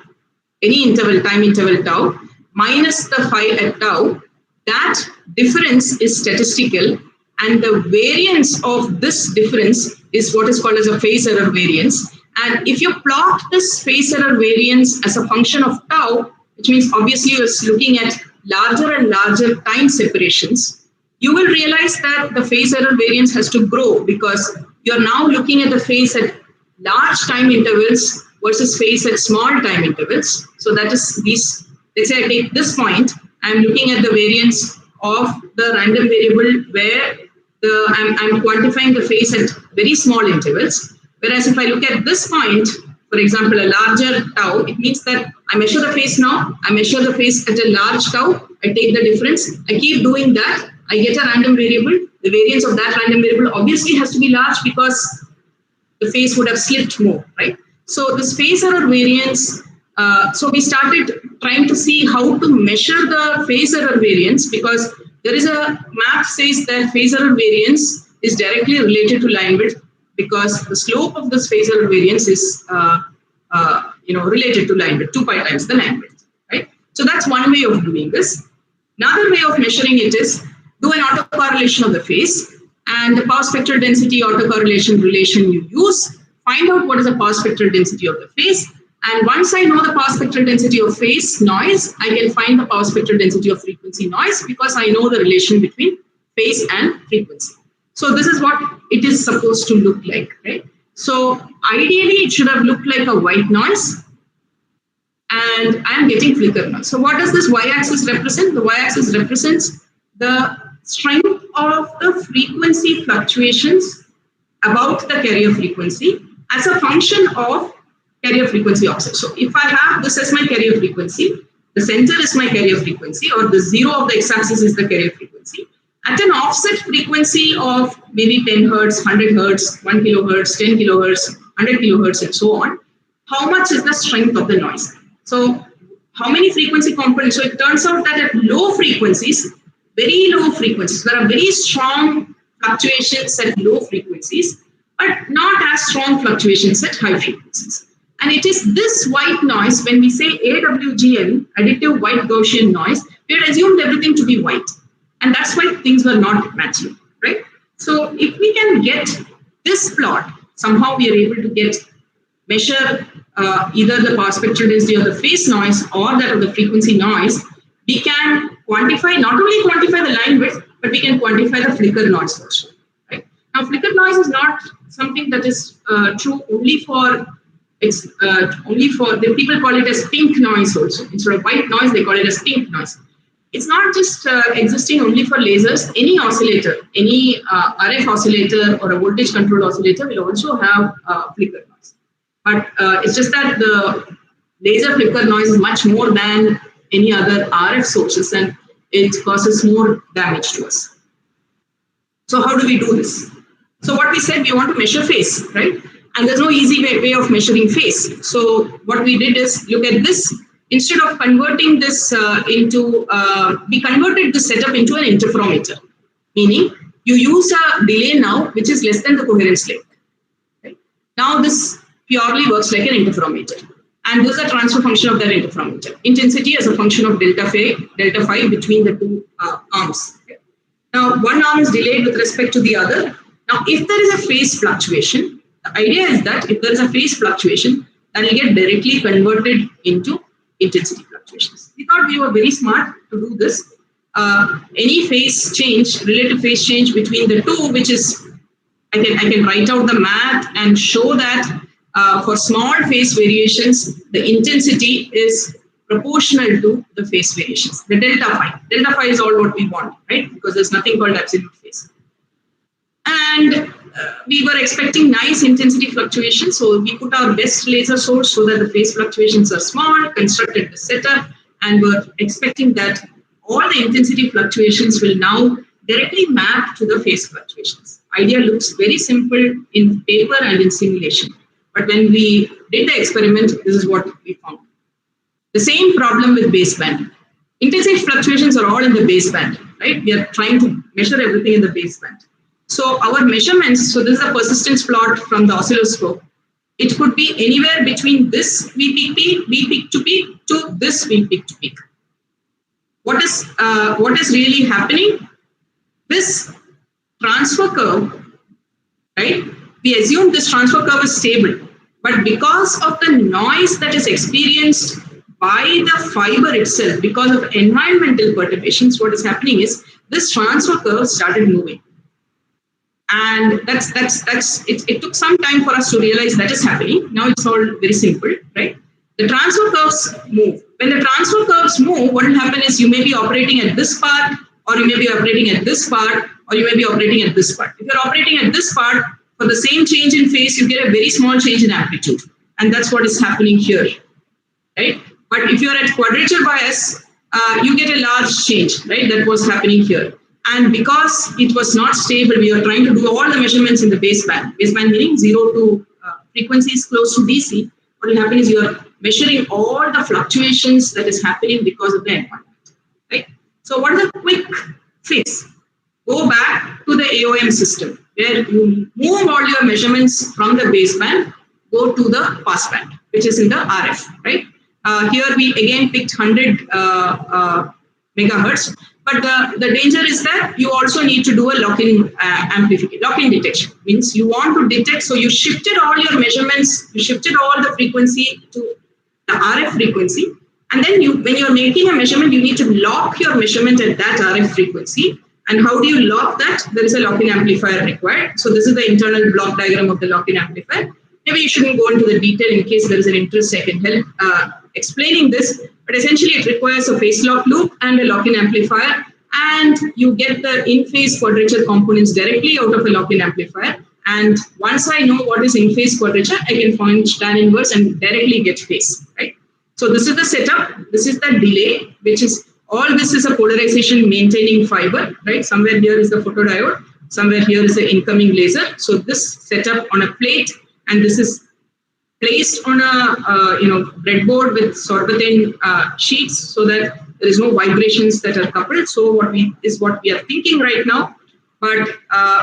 any time interval tau, minus the phi at tau. That difference is statistical, and the variance of this difference is what is called as a phase error variance. And if you plot this phase error variance as a function of tau, which means obviously you're looking at larger and larger time separations, you will realize that the phase error variance has to grow because you're now looking at the phase at large time intervals versus phase at small time intervals. So that is these, let's say I take this point, I'm looking at the variance of the random variable where I'm quantifying the phase at very small intervals. Whereas if I look at this point, for example, a larger tau, it means that I measure the phase now, I measure the phase at a large tau, I take the difference, I keep doing that, I get a random variable. The variance of that random variable obviously has to be large because the phase would have slipped more, right? So this phase error variance, so we started trying to see how to measure the phase error variance, because there is a map says that phase error variance is directly related to line width, because the slope of this phase error variance is related to line width, 2 pi times the line width, right? So that's one way of doing this. Another way of measuring it is do an autocorrelation of the phase, and the power spectral density autocorrelation relation you use, find out what is the power spectral density of the phase, and once I know the power spectral density of phase noise, I can find the power spectral density of frequency noise because I know the relation between phase and frequency. So this is what it is supposed to look like, right? So ideally, it should have looked like a white noise, and I'm getting flicker noise. So what does this y-axis represent? The y-axis represents the strength of the frequency fluctuations about the carrier frequency as a function of carrier frequency offset. So if I have this as my carrier frequency, the center is my carrier frequency, or the zero of the x-axis is the carrier frequency. At an offset frequency of maybe 10 hertz, 100 hertz, 1 kilohertz, 10 kilohertz, 100 kilohertz, and so on, how much is the strength of the noise? So how many frequency components? So it turns out that at low frequencies, very low frequencies, there are very strong fluctuations at low frequencies, but not as strong fluctuations at high frequencies. And it is this white noise, when we say AWGN, additive white Gaussian noise, we had assumed everything to be white. And that's why things were not matching, right? So if we can get this plot, somehow we are able to measure either the power spectral density of the phase noise or that of the frequency noise, we can quantify, not only quantify the line width, but we can quantify the flicker noise also, right? Now, flicker noise is not something that is true only for the people call it as pink noise also. Instead of white noise, they call it as pink noise. it's not just existing only for lasers. Any oscillator, any RF oscillator or a voltage controlled oscillator will also have flicker noise. But it's just that the laser flicker noise is much more than any other RF sources, and it causes more damage to us. So how do we do this? So what we said, we want to measure phase, right? And there's no easy way of measuring phase. So what we did is look at this. Instead of converting this we converted this setup into an interferometer, meaning you use a delay now which is less than the coherence length. Right? Now this purely works like an interferometer. And this is a transfer function of that interferometer. Intensity as a function of delta phi between the two arms. Okay? Now one arm is delayed with respect to the other. Now if there is a phase fluctuation, the idea is that if there is a phase fluctuation, that will get directly converted into intensity fluctuations. We thought we were very smart to do this. Any phase change, relative phase change between the two, which is, I can write out the math and show that for small phase variations, the intensity is proportional to the phase variations, the delta phi. Delta phi is all what we want, right? Because there's nothing called absolute phase. And we were expecting nice intensity fluctuations, so we put our best laser source so that the phase fluctuations are small, constructed the setup, and we're expecting that all the intensity fluctuations will now directly map to the phase fluctuations. Idea looks very simple in paper and in simulation, but when we did the experiment, this is what we found. The same problem with baseband. Intensity fluctuations are all in the baseband, right? We are trying to measure everything in the baseband. So our measurements, so this is a persistence plot from the oscilloscope. It could be anywhere between this V peak to peak to this V peak to peak. What is really happening? This transfer curve, right? We assume this transfer curve is stable, but because of the noise that is experienced by the fiber itself, because of environmental perturbations, what is happening is this transfer curve started moving. And it took some time for us to realize that is happening. Now it's all very simple, right? The transfer curves move. When the transfer curves move, what will happen is you may be operating at this part, or you may be operating at this part, or you may be operating at this part. If you're operating at this part, for the same change in phase, you get a very small change in amplitude. And that's what is happening here, right? But if you're at quadrature bias, you get a large change, right? That was happening here. And because it was not stable, we were trying to do all the measurements in the baseband. Baseband meaning 0 to frequencies close to DC. What will happen is you are measuring all the fluctuations that is happening because of the environment, right? So what is a quick fix? Go back to the AOM system where you move all your measurements from the baseband, go to the passband, which is in the RF, right? Here we again picked 100 megahertz. But the danger is that you also need to do a lock-in amplification, lock-in detection. Means you want to detect, so you shifted all your measurements, you shifted all the frequency to the RF frequency. And then when you're making a measurement, you need to lock your measurement at that RF frequency. And how do you lock that? There is a lock-in amplifier required. So this is the internal block diagram of the lock-in amplifier. Maybe you shouldn't go into the detail in case there is an interest. I can help explaining this. But essentially, it requires a phase lock loop and a lock-in amplifier. And you get the in-phase quadrature components directly out of a lock-in amplifier. And once I know what is in-phase quadrature, I can find tan inverse and directly get phase, right? So this is the setup. This is the delay, which is all this is a polarization maintaining fiber, right? Somewhere here is the photodiode. Somewhere here is the incoming laser. So this setup on a plate, and this is placed on a breadboard with sorbitane sheets so that there is no vibrations that are coupled. So what we are thinking right now, but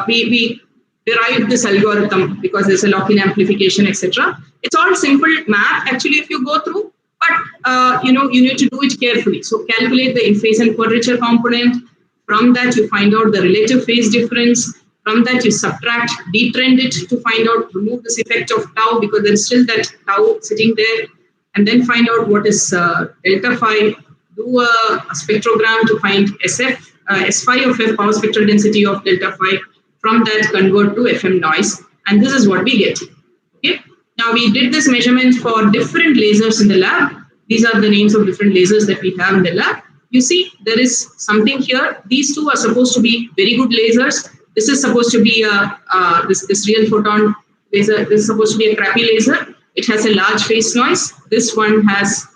we derived this algorithm because there's a lock-in amplification, etc. It's all simple math actually if you go through, but you need to do it carefully. So calculate the in-phase and quadrature component. From that you find out the relative phase difference. From that, you subtract, detrend it to find out, remove this effect of tau because there's still that tau sitting there, and then find out what is delta phi, do a spectrogram to find SF, S phi of F, power spectral density of delta phi. From that, convert to FM noise, and this is what we get. Okay. Now, we did this measurement for different lasers in the lab. These are the names of different lasers that we have in the lab. you see there is something here. These two are supposed to be very good lasers. This is supposed to be this real photon laser. This is supposed to be a crappy laser. It has a large phase noise. This one has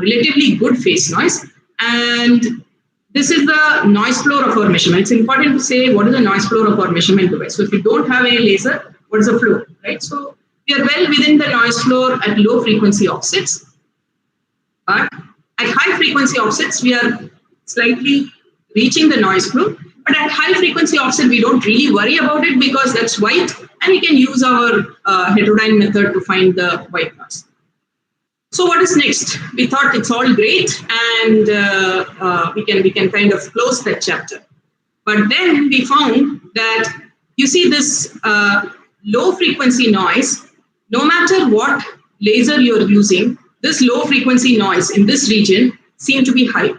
relatively good phase noise. And this is the noise floor of our measurement. It's important to say what is the noise floor of our measurement device. So if you don't have any laser, what is the floor, right? So we are well within the noise floor at low frequency offsets. But at high frequency offsets, we are slightly reaching the noise floor. But at high frequency offset, we don't really worry about it because that's white, and we can use our heterodyne method to find the white noise. So what is next? We thought it's all great, and we can kind of close that chapter. But then we found that you see this low frequency noise. No matter what laser you're using, this low frequency noise in this region seem to be high.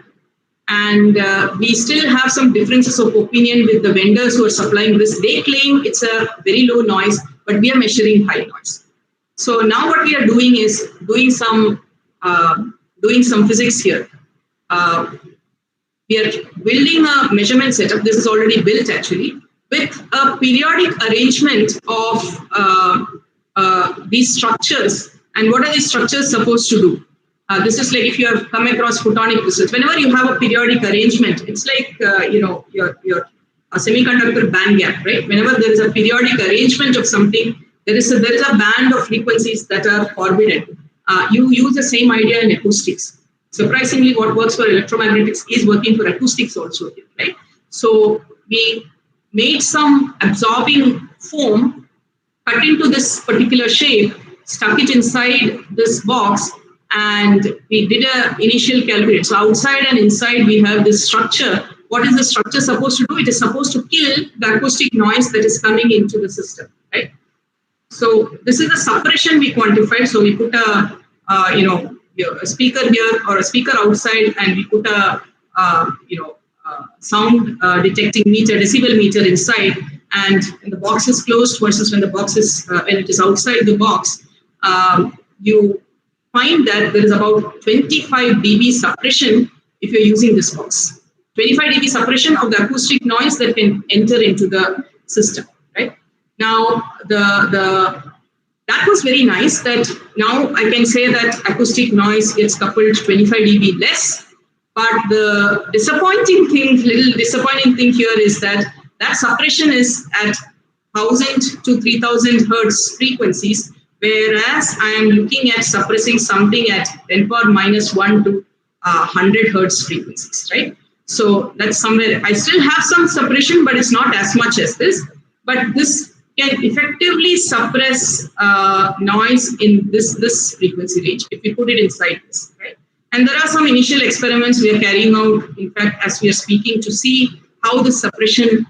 And we still have some differences of opinion with the vendors who are supplying this. They claim it's a very low noise, but we are measuring high noise. So now what we are doing is doing some physics here. We are building a measurement setup. This is already built actually with a periodic arrangement of these structures. And what are these structures supposed to do? This is like if you have come across photonic crystals. Whenever you have a periodic arrangement, it's like your semiconductor band gap, right? Whenever there is a periodic arrangement of something, there is a band of frequencies that are forbidden. You use the same idea in acoustics. Surprisingly, what works for electromagnetics is working for acoustics also, right? So we made some absorbing foam, cut into this particular shape, stuck it inside this box, and we did an initial calculate. So outside and inside, we have this structure. What is the structure supposed to do? It is supposed to kill the acoustic noise that is coming into the system, right? So this is the suppression we quantified. So we put a speaker here or a speaker outside, and we put a sound detecting meter, decibel meter inside. And when the box is closed versus when the box is when it is outside the box, you find that there is about 25 dB suppression if you're using this box. 25 dB suppression of the acoustic noise that can enter into the system, right? Now, that was very nice that now I can say that acoustic noise gets coupled 25 dB less. But the little disappointing thing here is that suppression is at 1000 to 3000 hertz frequencies, whereas I am looking at suppressing something at 10 power minus 1 to 100 hertz frequencies, right? So that's somewhere, I still have some suppression, but it's not as much as this. But this can effectively suppress noise in this frequency range if we put it inside this, right? And there are some initial experiments we are carrying out, in fact, as we are speaking, to see how the suppression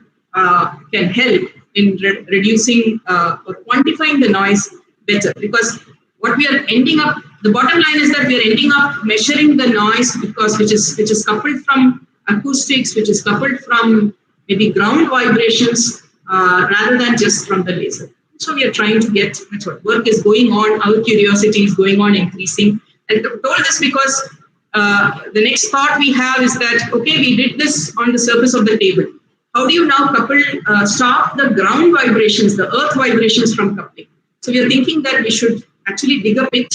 can help in reducing or quantifying the noise better. Because what we are ending up, the bottom line is that we are ending up measuring the noise because which is coupled from acoustics, which is coupled from maybe ground vibrations rather than just from the laser. So we are trying to get, that's what work is going on, our curiosity is going on increasing. And told this because the next thought we have is that, okay, we did this on the surface of the table. How do you now stop the ground vibrations, the earth vibrations from coupling? So we are thinking that we should actually dig a pit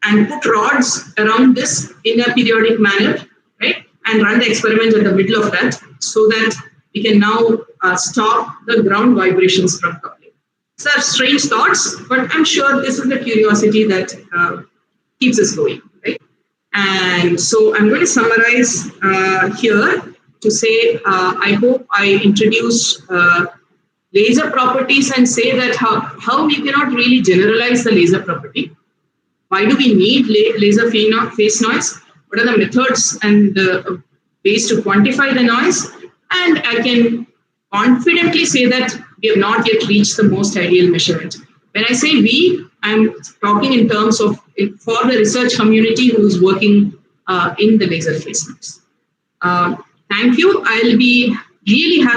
and put rods around this in a periodic manner, right? And run the experiment at the middle of that so that we can now stop the ground vibrations from coupling. So I have strange thoughts, but I'm sure this is the curiosity that keeps us going, right? And so I'm going to summarize here to say, I hope I introduced laser properties and say that how we cannot really generalize the laser property. Why do we need laser phase noise? What are the methods and the ways to quantify the noise? And I can confidently say that we have not yet reached the most ideal measurement. When I say we, I'm talking in terms of for the research community who is working in the laser phase noise. Thank you. I'll be really happy